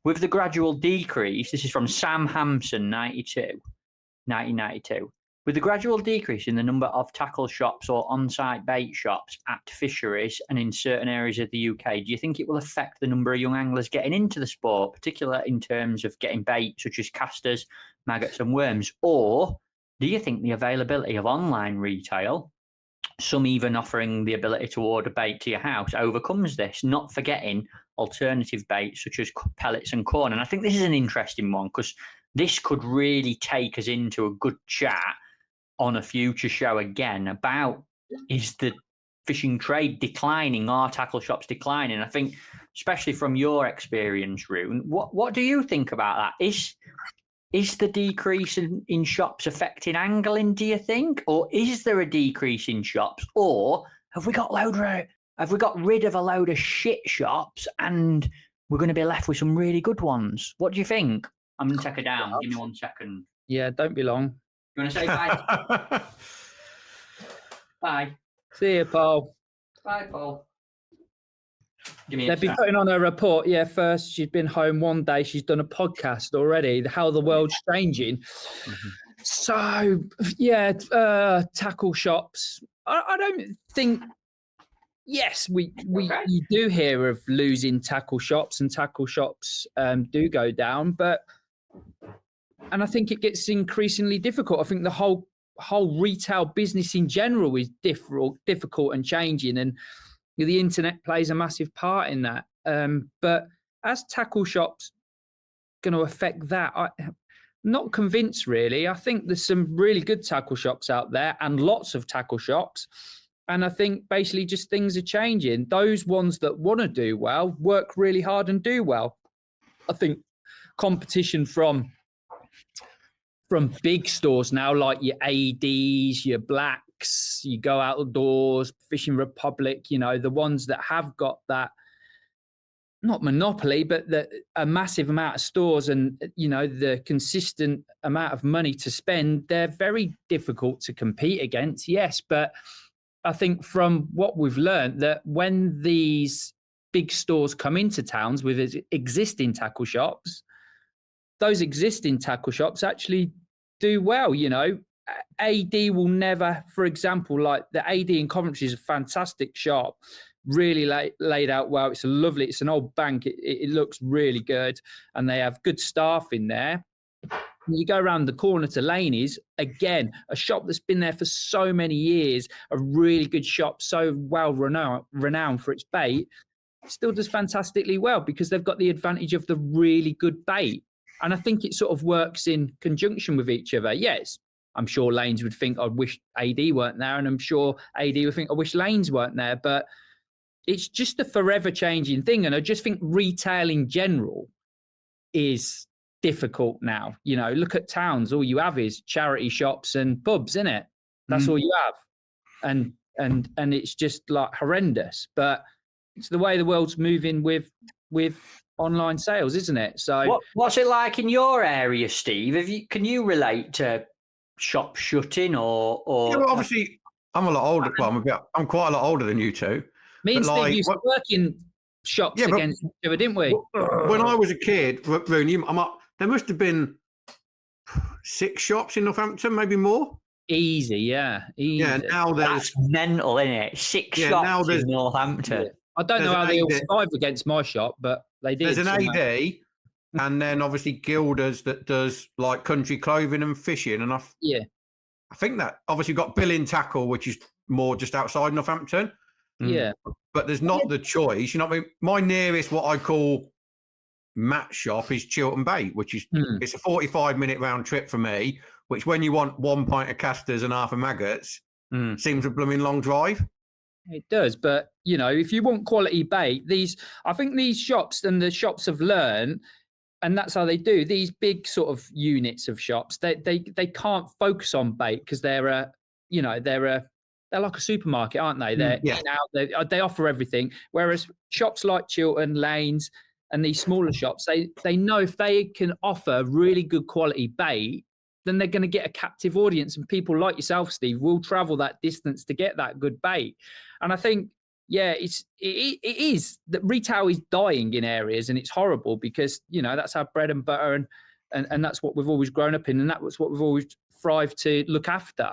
with the gradual decrease, this is from Sam Hampson, 1992. With the gradual decrease in the number of tackle shops or on-site bait shops at fisheries and in certain areas of the UK, do you think it will affect the number of young anglers getting into the sport, particularly in terms of getting bait such as casters, maggots and worms? Or do you think the availability of online retail, some even offering the ability to order bait to your house, overcomes this, not forgetting alternative baits such as pellets and corn? And I think this is an interesting one because this could really take us into a good chat on a future show again about, is the fishing trade declining, are tackle shops declining? I think, especially from your experience, Rune, what do you think about that? Is the decrease in shops affecting angling, do you think? Or is there a decrease in shops? Or have we got rid of a load of shit shops and we're going to be left with some really good ones? What do you think? I'm going to take her down. Give me 1 second. Yeah, don't be long. You want to say bye? Bye. See you, Paul. Bye, Paul. They've been putting on a report. Yeah, first she's been home one day. She's done a podcast already. How the world's changing. Mm-hmm. So yeah, tackle shops. I don't think. Yes, you do hear of losing tackle shops, and tackle shops do go down, and I think it gets increasingly difficult. I think the whole retail business in general is difficult and changing, and the internet plays a massive part in that. But as tackle shops going to affect that, I'm not convinced really. I think there's some really good tackle shops out there and lots of tackle shops. And I think basically just things are changing. Those ones that want to do well work really hard and do well. I think competition from big stores now, like your ADs, your Blacks, you Go Outdoors, Fishing Republic, the ones that have got that, not monopoly, but a massive amount of stores and, the consistent amount of money to spend, they're very difficult to compete against, yes. But I think from what we've learned, that when these big stores come into towns with existing tackle shops, those existing tackle shops actually do well. AD will never, for example, like the AD in Coventry is a fantastic shop, really laid out well. It's an old bank. It looks really good, and they have good staff in there. You go around the corner to Laney's, again, a shop that's been there for so many years, a really good shop, so well renowned for its bait, still does fantastically well because they've got the advantage of the really good bait. And I think it sort of works in conjunction with each other. Yes, I'm sure Lanes would think, I wish AD weren't there. And I'm sure AD would think, I wish Lanes weren't there. But it's just a forever changing thing. And I just think retail in general is difficult now. Look at towns. All you have is charity shops and pubs, isn't it? That's all you have. And it's just like horrendous. But it's the way the world's moving with online sales, isn't it? So what's it like in your area, Steve? Can you relate to shop shutting or yeah, well, obviously I'm a lot older. Well, I'm quite a lot older than you two. Me and Steve used to work in shops against each other, didn't we? When I was a kid, there must have been 6 shops in Northampton, maybe more. Easy, yeah. Easy. Yeah, now that's mental, isn't it? 6 shops in Northampton. Yeah. I don't know how they all survive against my shop, but they did. There's an AD, and then obviously Gilda's that does like country clothing and fishing. And I think that obviously got Billing Tackle, which is more just outside Northampton. Yeah. But there's not the choice. You know what I mean? My nearest, what I call match shop, is Chiltern Bait, which is it's a 45-minute round trip for me, which when you want 1 pint of casters and half a maggots, seems a blooming long drive. It does, but if you want quality bait, I think these shops and the shops have learned, and that's how they do these big sort of units of shops. They can't focus on bait because they're like a supermarket, aren't they? They offer everything. Whereas shops like Chiltern, Lanes, and these smaller shops, they know if they can offer really good quality bait, then they're going to get a captive audience, and people like yourself, Steve, will travel that distance to get that good bait. And I think, it is that retail is dying in areas, and it's horrible because that's our bread and butter, and that's what we've always grown up in, and that's what we've always thrive to look after,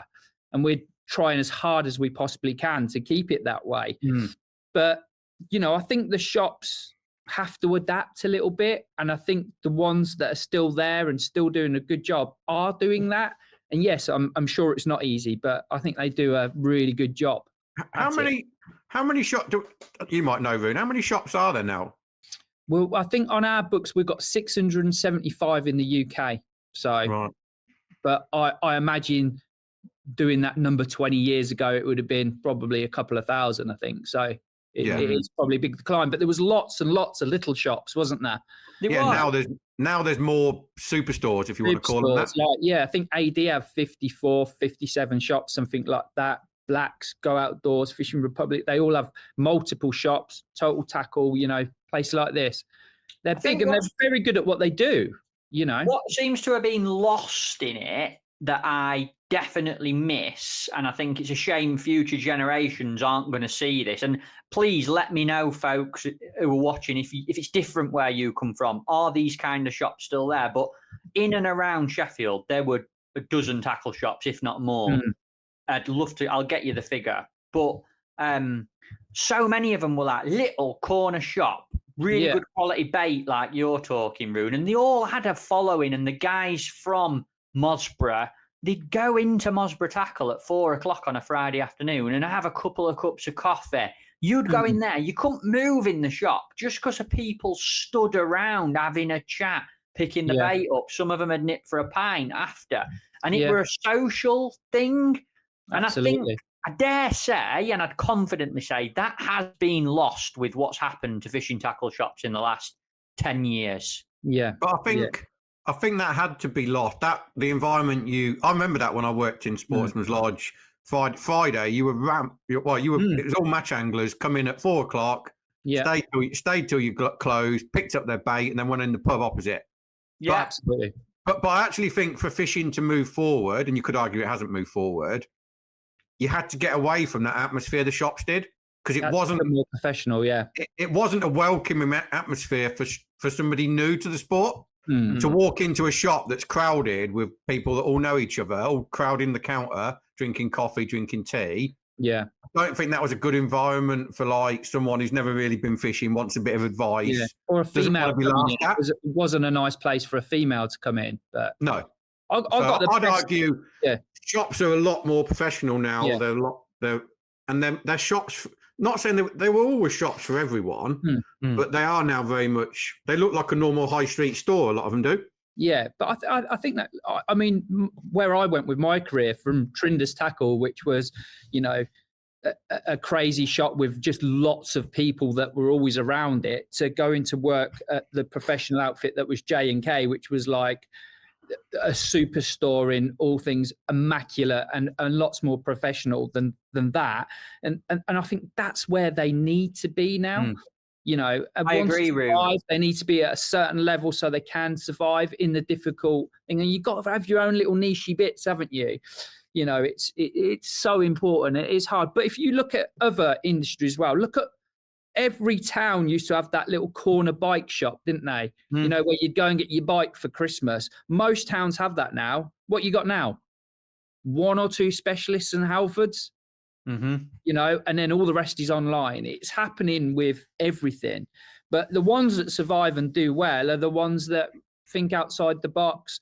and we're trying as hard as we possibly can to keep it that way. But I think the shops have to adapt a little bit, and I think the ones that are still there and still doing a good job are doing that. And yes, I'm sure it's not easy, but I think they do a really good job. How many shops you might know, Rune? How many shops are there now? Well, I think on our books we've got 675 in the UK. So, right. But I imagine doing that number 20 years ago, it would have been probably a couple of thousand, I think. So it is probably a big decline. But there was lots and lots of little shops, wasn't there? Now there's more superstores, if you want to call them that. I think AD have 54, 57 shops, something like that. Blacks, Go Outdoors, Fishing Republic, they all have multiple shops. Total Tackle, places like this. They're big and they're very good at what they do, What seems to have been lost in it that I definitely miss, and I think it's a shame future generations aren't going to see this, and please let me know, folks who are watching, if it's different where you come from. Are these kind of shops still there? But in and around Sheffield, there were a dozen tackle shops, if not more. I'd love to, I'll get you the figure. But so many of them were like little corner shop, really good quality bait like you're talking, Rune. And they all had a following. And the guys from Mosborough, they'd go into Mosborough Tackle at 4 o'clock on a Friday afternoon and have a couple of cups of coffee. You'd go in there. You couldn't move in the shop just because of people stood around having a chat, picking the bait up. Some of them had nipped for a pint after. And it were a social thing. And absolutely. I think, I dare say, and I'd confidently say, that has been lost with what's happened to fishing tackle shops in the last 10 years. Yeah. But I think that had to be lost. That the environment I remember that when I worked in Sportsman's Lodge, Friday, you were it was all match anglers come in at 4 o'clock, stayed till you got closed, picked up their bait, and then went in the pub opposite. Yeah, absolutely. But I actually think for fishing to move forward, and you could argue it hasn't moved forward, you had to get away from that atmosphere the shops did, because it wasn't more professional. It wasn't a welcoming atmosphere for somebody new to the sport. To walk into a shop that's crowded with people that all know each other, all crowding the counter, drinking coffee, drinking tea. Yeah. I don't think that was a good environment for like someone who's never really been fishing, wants a bit of advice. Yeah. Or a female. It wasn't a nice place for a female to come in. But no. I'd argue shops are a lot more professional now. Yeah. They're shops. Not saying they were always shops for everyone, but they are now very much. They look like a normal high street store. A lot of them do. Yeah, but I think that, I mean, where I went with my career from Trinders Tackle, which was, a crazy shop with just lots of people that were always around it, to going to work at the professional outfit that was J&K, which was like a superstore in all things immaculate and lots more professional than that. And I think that's where they need to be now. I agree, survive, they need to be at a certain level so they can survive in the difficult thing. And you've got to have your own little niche bits, haven't you? It's so important. It is hard. But if you look at other industries as well, look at every town used to have that little corner bike shop, didn't they? Where you'd go and get your bike for Christmas. Most towns have that now. What you got now? 1 or 2 specialists in Halfords, and then all the rest is online. It's happening with everything. But the ones that survive and do well are the ones that think outside the box,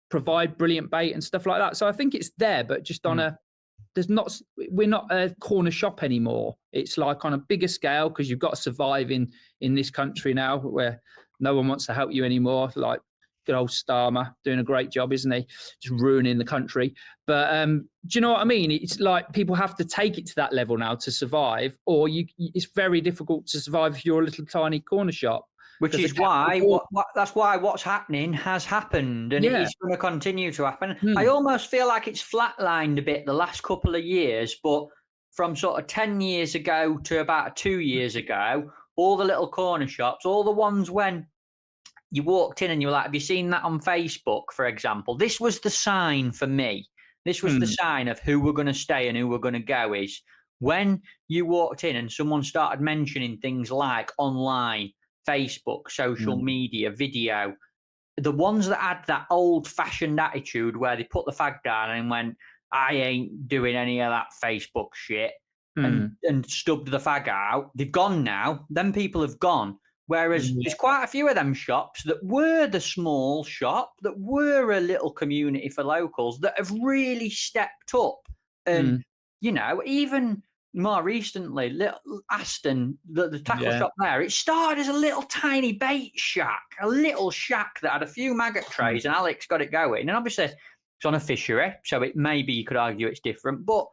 provide brilliant bait and stuff like that. So I think it's there, but just on we're not a corner shop anymore. It's like on a bigger scale, because you've got to survive in this country now where no one wants to help you anymore. Like good old Starmer doing a great job, isn't he? Just ruining the country. But do you know what I mean? It's like people have to take it to that level now to survive, or it's very difficult to survive if you're a little tiny corner shop. Which is why that's why what's happening has happened, and it is going to continue to happen. I almost feel like it's flatlined a bit the last couple of years, but from sort of 10 years ago to about 2 years ago, all the little corner shops, all the ones when you walked in and you were like, have you seen that on Facebook, for example? This was the sign for me. This was the sign of who we're going to stay and who we're going to go, is when you walked in and someone started mentioning things like online, Facebook, social media, video, the ones that had that old-fashioned attitude where they put the fag down and went, I ain't doing any of that Facebook shit, and stubbed the fag out, they've gone now. Them people have gone. Whereas there's quite a few of them shops that were the small shop, that were a little community for locals, that have really stepped up. And, you know, even more recently, little Aston, the tackle shop there, it started as a little tiny bait shack, a little shack that had a few maggot trays, and Alex got it going. And obviously, it's on a fishery, so it maybe you could argue it's different, but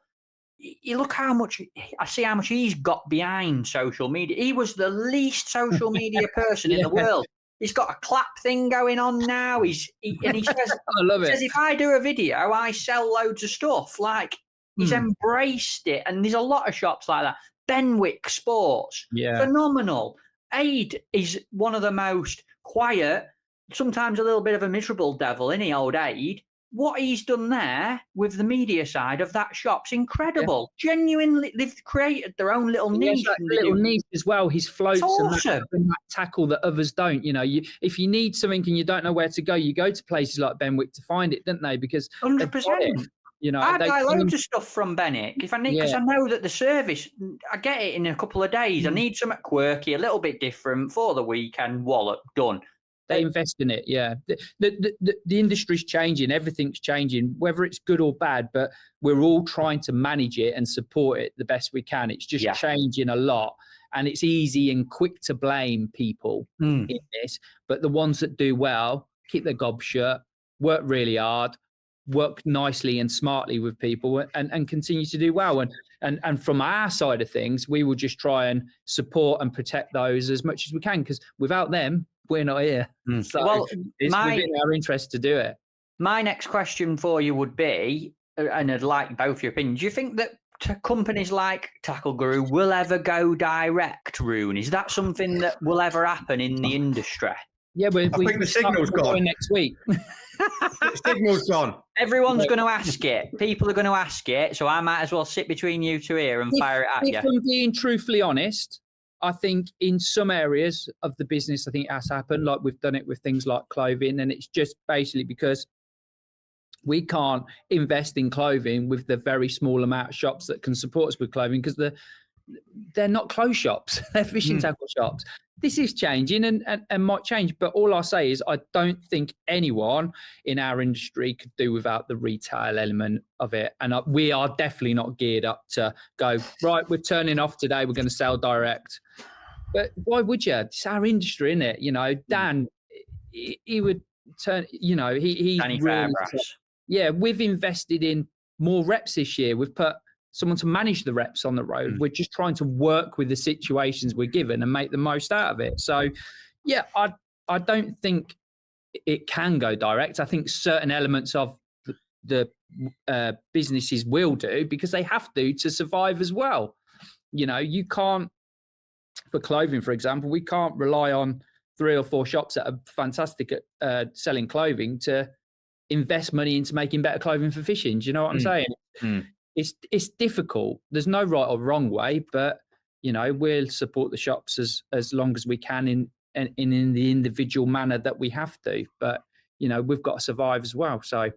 you look how much, I see how much he's got behind social media. He was the least social media person in the world. He's got a clap thing going on now. And he says, I love it. Says, if I do a video, I sell loads of stuff. Like, he's embraced it. And there's a lot of shops like that. Benwick Sports, phenomenal. Aid is one of the most quiet, sometimes a little bit of a miserable devil, isn't he, old Aid? What he's done there with the media side of that shop's incredible. Genuinely, they've created their own little niche. Little niche as well. His floats and that tackle that others don't. You know, if you need something and you don't know where to go to places like Benwick to find it, don't they? Because 100%. You know, I buy loads of stuff from Benwick if I need, because I know that the service, I get it in a couple of days. I need something quirky, a little bit different for the weekend. Wallop, done. They invest in it, The industry's changing, everything's changing, whether it's good or bad, but we're all trying to manage it and support it the best we can. It's just changing a lot, and it's easy and quick to blame people in this. But the ones that do well, keep their gob shut, work really hard, work nicely and smartly with people, and continue to do well. And from our side of things, we will just try and support and protect those as much as we can, because without them, we're not here. So it's within our interest to do it. My next question for you would be, and I'd like both your opinions, do you think that companies like Tackle Guru will ever go direct, Rune? Is that something that will ever happen in the industry? Yeah, I think the signal's gone next week. The signal's gone. Everyone's going to ask it. People are going to ask it, so I might as well sit between you two here and fire it at you. If I'm being truthfully honest, I think in some areas of the business, I think it has happened. Like we've done it with things like clothing, and it's just basically because we can't invest in clothing with the very small amount of shops that can support us with clothing, because they're not clothes shops, they're fishing tackle shops. This is changing and might change, but all I say is I don't think anyone in our industry could do without the retail element of it. And we are definitely not geared up to go, right, we're turning off today, we're going to sell direct. But why would you? It's our industry, isn't it? You know, Dan, he would turn, you know, he really, we've invested in more reps this year. We've put someone to manage the reps on the road. We're just trying to work with the situations we're given and make the most out of it. So, I don't think it can go direct. I think certain elements of the businesses will do, because they have to survive as well. You know, you can't, for clothing, for example, we can't rely on 3 or 4 shops that are fantastic at selling clothing to invest money into making better clothing for fishing. Do you know what I'm saying? It's difficult. There's no right or wrong way, but you know, we'll support the shops as long as we can in the individual manner that we have to. But you know, we've got to survive as well. So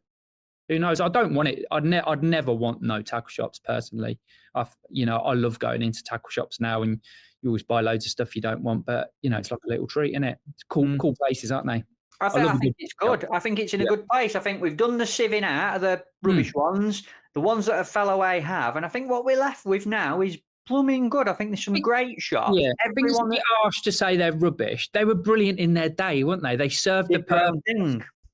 who knows? I don't want it. I'd never want no tackle shops personally. I love going into tackle shops now, and you always buy loads of stuff you don't want, but you know, it's like a little treat, isn't it? It's cool places, aren't they? I think it's good. I think it's in a good place. I think we've done the sieving out of the rubbish ones. The ones that have fell away have. And I think what we're left with now is blooming good. I think there's some great shops. Yeah, everyone it's harsh to say they're rubbish. They were brilliant in their day, weren't they? They served the purpose.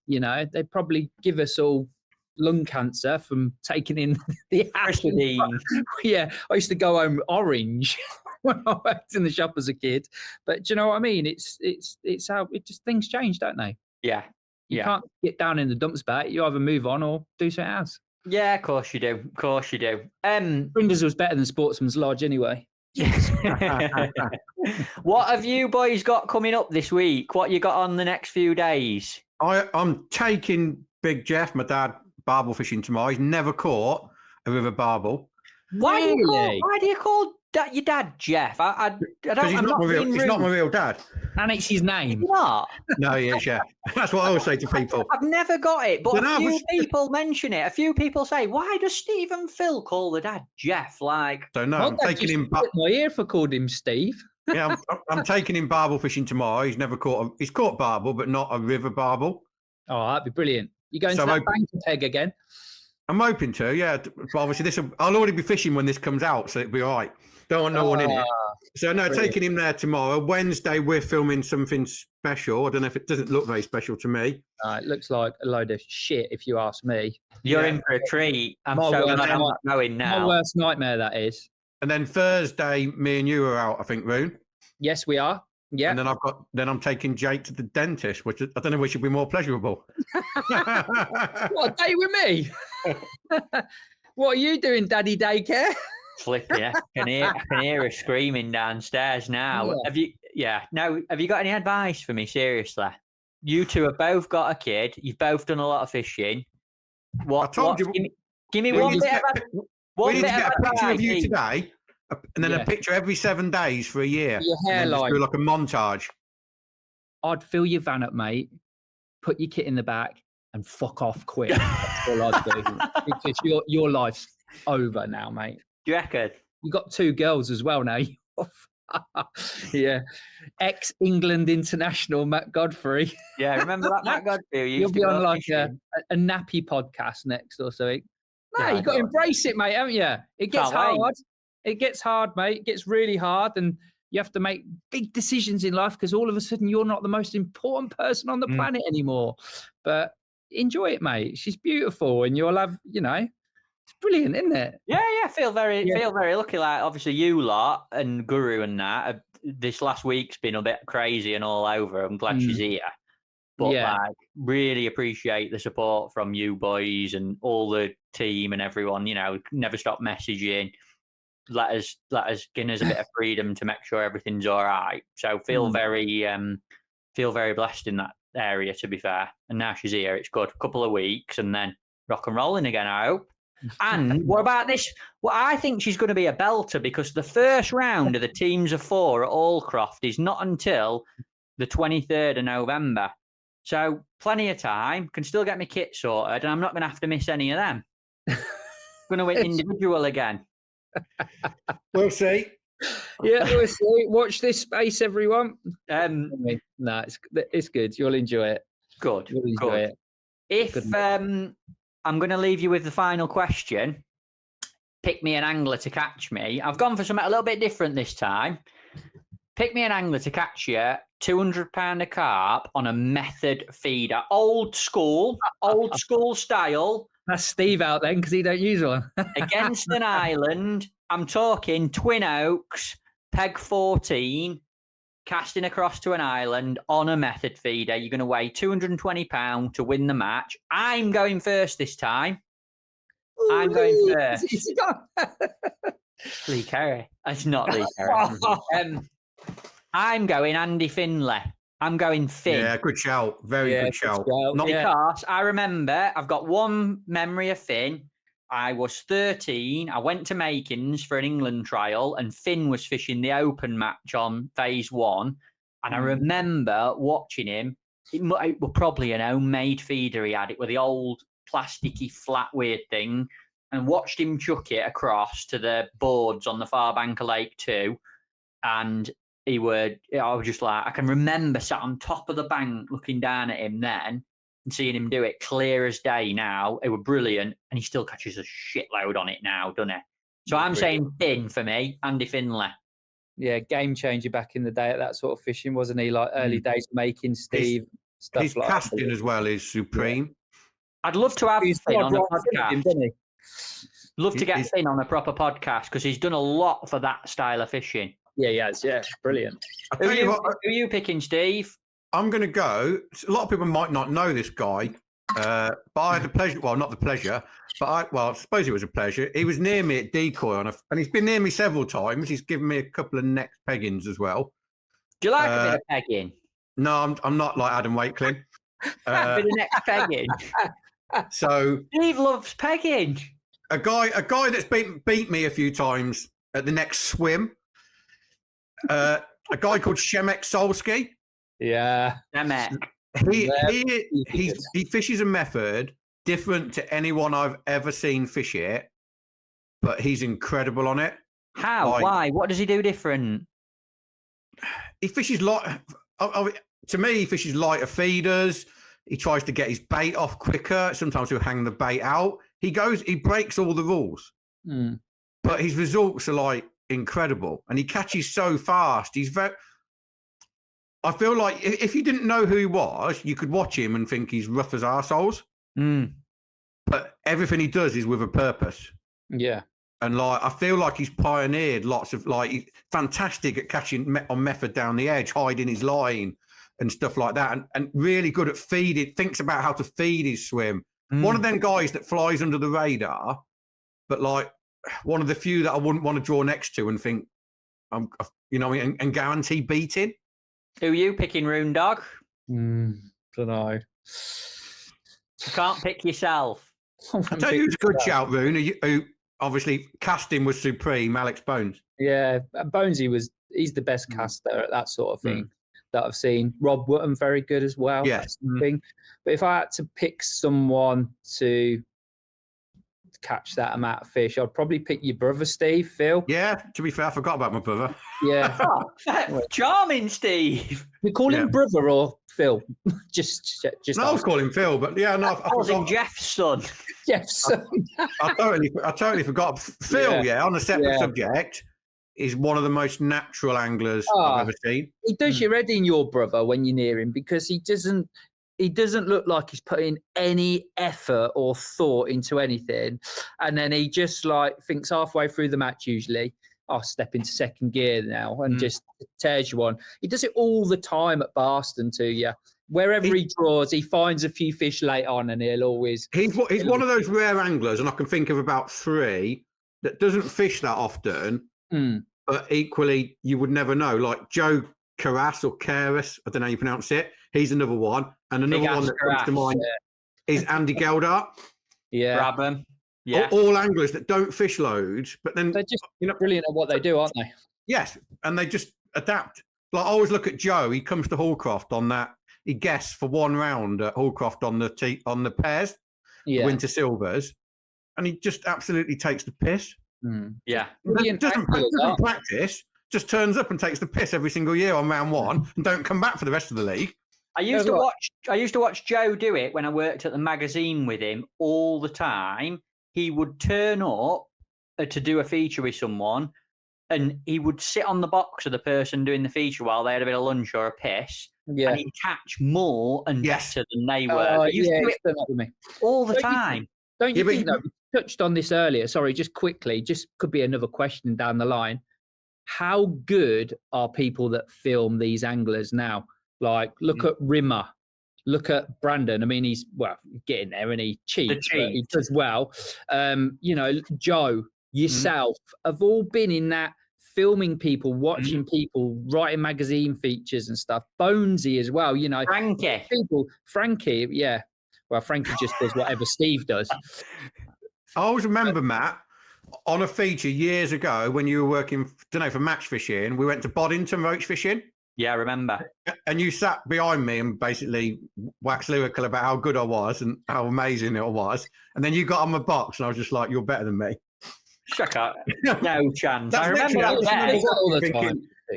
You know, they probably give us all lung cancer from taking in the Acidine. Yeah, I used to go home orange when I worked in the shop as a kid. But do you know what I mean? It's how it just, things change, don't they? Yeah. You can't get down in the dumps about it. You either move on or do something else. Yeah, of course you do. Of course you do. Brinders was better than Sportsman's Lodge anyway. What have you boys got coming up this week? What you got on the next few days? I'm taking Big Jeff, my dad, barbel fishing tomorrow. He's never caught a river barbel. Why do you call your dad Jeff? I don't. He's not my real dad. And it's his name. What? No, he is, yeah. That's what I always say to people. I've never got it, but No, a few but- people mention it. A few people say, "Why does Stephen Phil call the dad Jeff?" Like, So no, My I'm dad taking used him. to spit my ear if I called him Steve. Yeah, I'm taking him barbel fishing tomorrow. He's never caught. He's caught barbel, but not a river barbel. Oh, that'd be brilliant. You going So to that I- banker peg again? I'm hoping to, yeah. But obviously, I'll already be fishing when this comes out, so it'll be all right. Don't want no one in it. So no, brilliant. taking him there tomorrow. Wednesday, we're filming something special. I don't know if it doesn't look very special to me. It looks like a load of shit, if you ask me. you're Yeah. in for a treat. I'm My so word, glad I'm not going My now. worst nightmare, that is. And then Thursday, me and you are out. I think, Roon. Yes, we are. Yeah. And then I'm taking Jake to the dentist, which I don't know which would be more pleasurable. What, a day with me? What are you doing, Daddy Daycare? Flipping, I can hear her screaming downstairs now. Yeah. Have you got any advice for me? Seriously, you two have both got a kid. You've both done a lot of fishing. I told you. Give me we one need bit to of get- advice. We need to get a picture of you advice. today, and then Yeah. a picture every 7 days for a year. Your And then just hairline. do like a montage. I'd fill your van up, mate, put your kit in the back, and fuck off quick. That's all I'd do. Because your life's over now, mate. Do you reckon? You got 2 girls as well now. Yeah. Ex-England international Matt Godfrey. Yeah, remember that Matt Godfrey? You'll be on like a nappy podcast next or something. No, Yeah, you got to go on. embrace it, mate, haven't you? It gets Can't wait. hard. It gets hard, mate. It gets really hard, and you have to make big decisions in life because all of a sudden you're not the most important person on the planet anymore. But enjoy it, mate. She's beautiful, and you'll have, it's brilliant, isn't it? Yeah, feel very lucky. Like, obviously, you lot and Guru and that. This last week's been a bit crazy and all over. I'm glad she's here. But like, really appreciate the support from you boys and all the team and everyone. Never stop messaging. Let us give us a bit of freedom to make sure everything's all right. So feel very blessed in that area, to be fair. And now she's here. It's good. A couple of weeks and then rock and rolling again, I hope. And what about this? Well, I think she's going to be a belter because the first round of the teams of 4 at Allcroft is not until the 23rd of November. So plenty of time. Can still get my kit sorted, and I'm not going to have to miss any of them. Going to win individual again. We'll see. Yeah, we'll see. Watch this space, everyone. Um, No, it's good. You'll enjoy it. Good. You'll enjoy Good. it. If I'm going to leave you with the final question, pick me an angler to catch me. I've gone for something a little bit different this time. Pick me an angler to catch you, £200 a carp on a method feeder, old school style. That's Steve out then because he don't use one. Against an island. I'm talking Twin Oaks, peg 14, casting across to an island on a method feeder. You're going to weigh £220 to win the match. I'm going first this time. I'm going first. Lee Carey. It's not Lee Carey. I'm going Andy Finlay. I'm going Finn. Yeah, good shout. Very good shout. Not Because I remember I've got one memory of Finn. I was 13. I went to Makins for an England trial, and Finn was fishing the open match on phase 1. And I remember watching him. It was probably an homemade feeder he had. It was the old plasticky flat weird thing, and watched him chuck it across to the boards on the far bank of Lake 2. And I was just like, I can remember sat on top of the bank looking down at him then and seeing him do it clear as day now. It was brilliant. And he still catches a shitload on it now, doesn't he? So I'm saying Finn for me, Andy Finlay. Yeah, game changer back in the day at that sort of fishing, wasn't he? Like early days making Steve, stuff his like casting that. as well is supreme. I'd love to have He's Finn on a right podcast. him, didn't he? Love to get Finn on a proper podcast because he's done a lot for that style of fishing. Yeah, he has. Yeah, brilliant. I Who tell you what, are you picking, Steve? I'm going to go. A lot of people might not know this guy, but I had the pleasure. Well, not the pleasure, but I suppose it was a pleasure. He was near me at decoy and he's been near me several times. He's given me a couple of neck peggings as well. Do you like a bit of pegging? No, I'm not like Adam Wakelin. A bit of neck pegging. So Steve loves pegging. a guy that's beat me a few times at the next swim. A guy called Shemek Solski. Yeah. He fishes a method different to anyone I've ever seen fish it, but he's incredible on it. How? Like, why? What does he do different? He fishes to me, he fishes lighter feeders. He tries to get his bait off quicker. Sometimes he'll hang the bait out. He breaks all the rules. But his results are like incredible. And he catches so fast. I feel like if you didn't know who he was, you could watch him and think he's rough as arseholes. But everything he does is with a purpose. Yeah. And like, I feel like he's pioneered lots of he's fantastic at catching on method down the edge, hiding his line and stuff like that. And really good at feeding, thinks about how to feed his swim. One of them guys that flies under the radar, but like one of the few that I wouldn't want to draw next to and think, and guarantee beating. Who are you picking, Rune Dog? Don't know. You can't pick yourself. I'll tell you who's a good shout, Rune, who obviously casting was supreme, Alex Bones. Yeah, Bonesy he's the best caster at that sort of thing that I've seen. Rob Wootton, very good as well. Yeah. Thing. But if I had to pick someone to catch that amount of fish, I'd probably pick your brother, Steve, Phil. Yeah, to be fair, I forgot about my brother. Yeah. Charming, Steve. We call him brother or Phil? just No, I was calling Phil, but yeah, no, I was in Jeff's son. Jeff's son. I totally forgot. Phil, on a separate subject, is one of the most natural anglers I've ever seen. He does your head in, your brother, when you're near him, because he doesn't look like he's putting any effort or thought into anything. And then he just like thinks halfway through the match usually, I'll step into second gear now, and just tears you on. He does it all the time at Barston to you. Wherever he draws, he finds a few fish late on, and he'll always... He's one of those rare anglers, and I can think of about 3 that doesn't fish that often, but equally you would never know. Like Joe Carras or Caras, I don't know how you pronounce it. He's another one. And another one that comes to mind is Andy Geldart. Yeah. Brabham. Yeah. All anglers that don't fish loads, but then they're just brilliant at what they do, aren't they? Yes, and they just adapt. Like I always look at Joe. He comes to Hallcroft on that. He guests for 1 round at Hallcroft on the pairs, winter silvers, and he just absolutely takes the piss. Yeah, doesn't practice. Just turns up and takes the piss every single year on round 1, and don't come back for the rest of the league. I used to watch Joe do it when I worked at the magazine with him all the time. He would turn up to do a feature with someone, and he would sit on the box of the person doing the feature while they had a bit of lunch or a piss. Yeah. And he'd catch more and better than they were. He used to do it with me all the time. Don't you think, though, we touched on this earlier, sorry, just quickly, just could be another question down the line. How good are people that film these anglers now? Like, look at Rimmer, look at Brandon. I mean, he's, getting there and he cheats, but he does well. Joe, yourself, have all been in that filming people, watching people, writing magazine features and stuff. Bonesy as well, Frankie, yeah. Well, Frankie just does whatever Steve does. I always remember, Matt, on a feature years ago when you were working, for match fishing, we went to Boddington roach fishing. Yeah, I remember. And you sat behind me and basically waxed lyrical about how good I was and how amazing it was. And then you got on my box and I was just like, you're better than me. Shut up. No chance. I remember that day.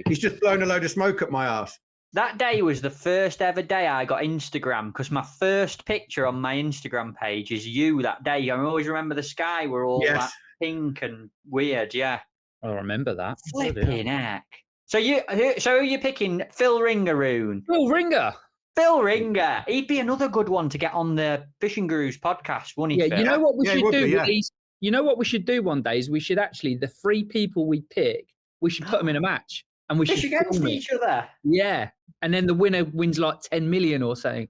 He's just blown a load of smoke up my ass. That day was the first ever day I got Instagram, because my first picture on my Instagram page is you that day. I always remember the sky were all like pink and weird. Yeah. I remember that. Flipping heck. So who are you picking? Phil Ringaroon. Phil Ringer. He'd be another good one to get on the Fishing Gurus podcast, wouldn't he? Yeah, you know what we should do? You know what we should do one day is we should actually, the 3 people we pick, we should put them in a match. And we should against each other. Yeah. And then the winner wins like 10 million or something.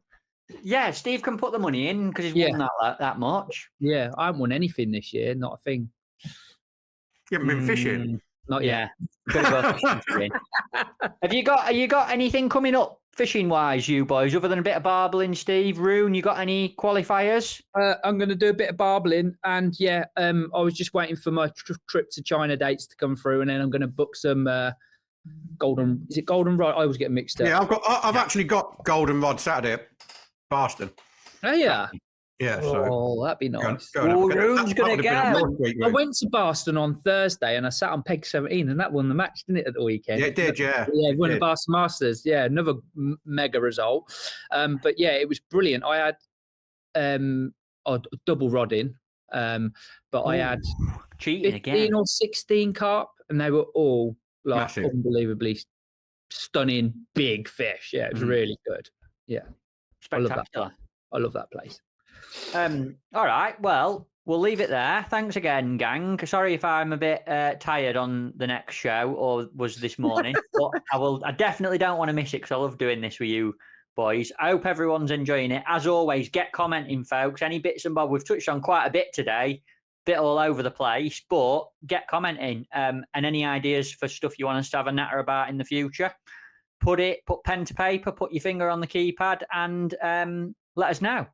Yeah, Steve can put the money in because he's won that much. Yeah, I haven't won anything this year, not a thing. You haven't been fishing? Not yet. Have you got anything coming up fishing wise, you boys, other than a bit of barbling, Steve? Rune, you got any qualifiers? I'm going to do a bit of barbling, and I was just waiting for my trip to China dates to come through, and then I'm going to book some Is it goldenrod? I always get mixed up. Yeah, I've actually got goldenrod Saturday at Barston. Oh yeah. Yeah, so that'd be nice. Roon's going to go. I went to Barston on Thursday and I sat on peg 17 and that won the match, didn't it, at the weekend? Yeah, it did, yeah. Yeah, won the Barston Masters. Yeah, another mega result. But yeah, it was brilliant. I had double rodding, but I had cheating 15 again. or 16 carp and they were all like massive, unbelievably stunning big fish. Yeah, it was really good. Yeah. Spectacular. I love that place. All right. Well, we'll leave it there. Thanks again, gang. Sorry if I'm a bit tired on the next show or was this morning, but I definitely don't want to miss it because I love doing this with you boys. I hope everyone's enjoying it. As always, get commenting, folks. Any bits and bobs. We've touched on quite a bit today, bit all over the place, but get commenting. And any ideas for stuff you want us to have a natter about in the future, put pen to paper, put your finger on the keypad and let us know.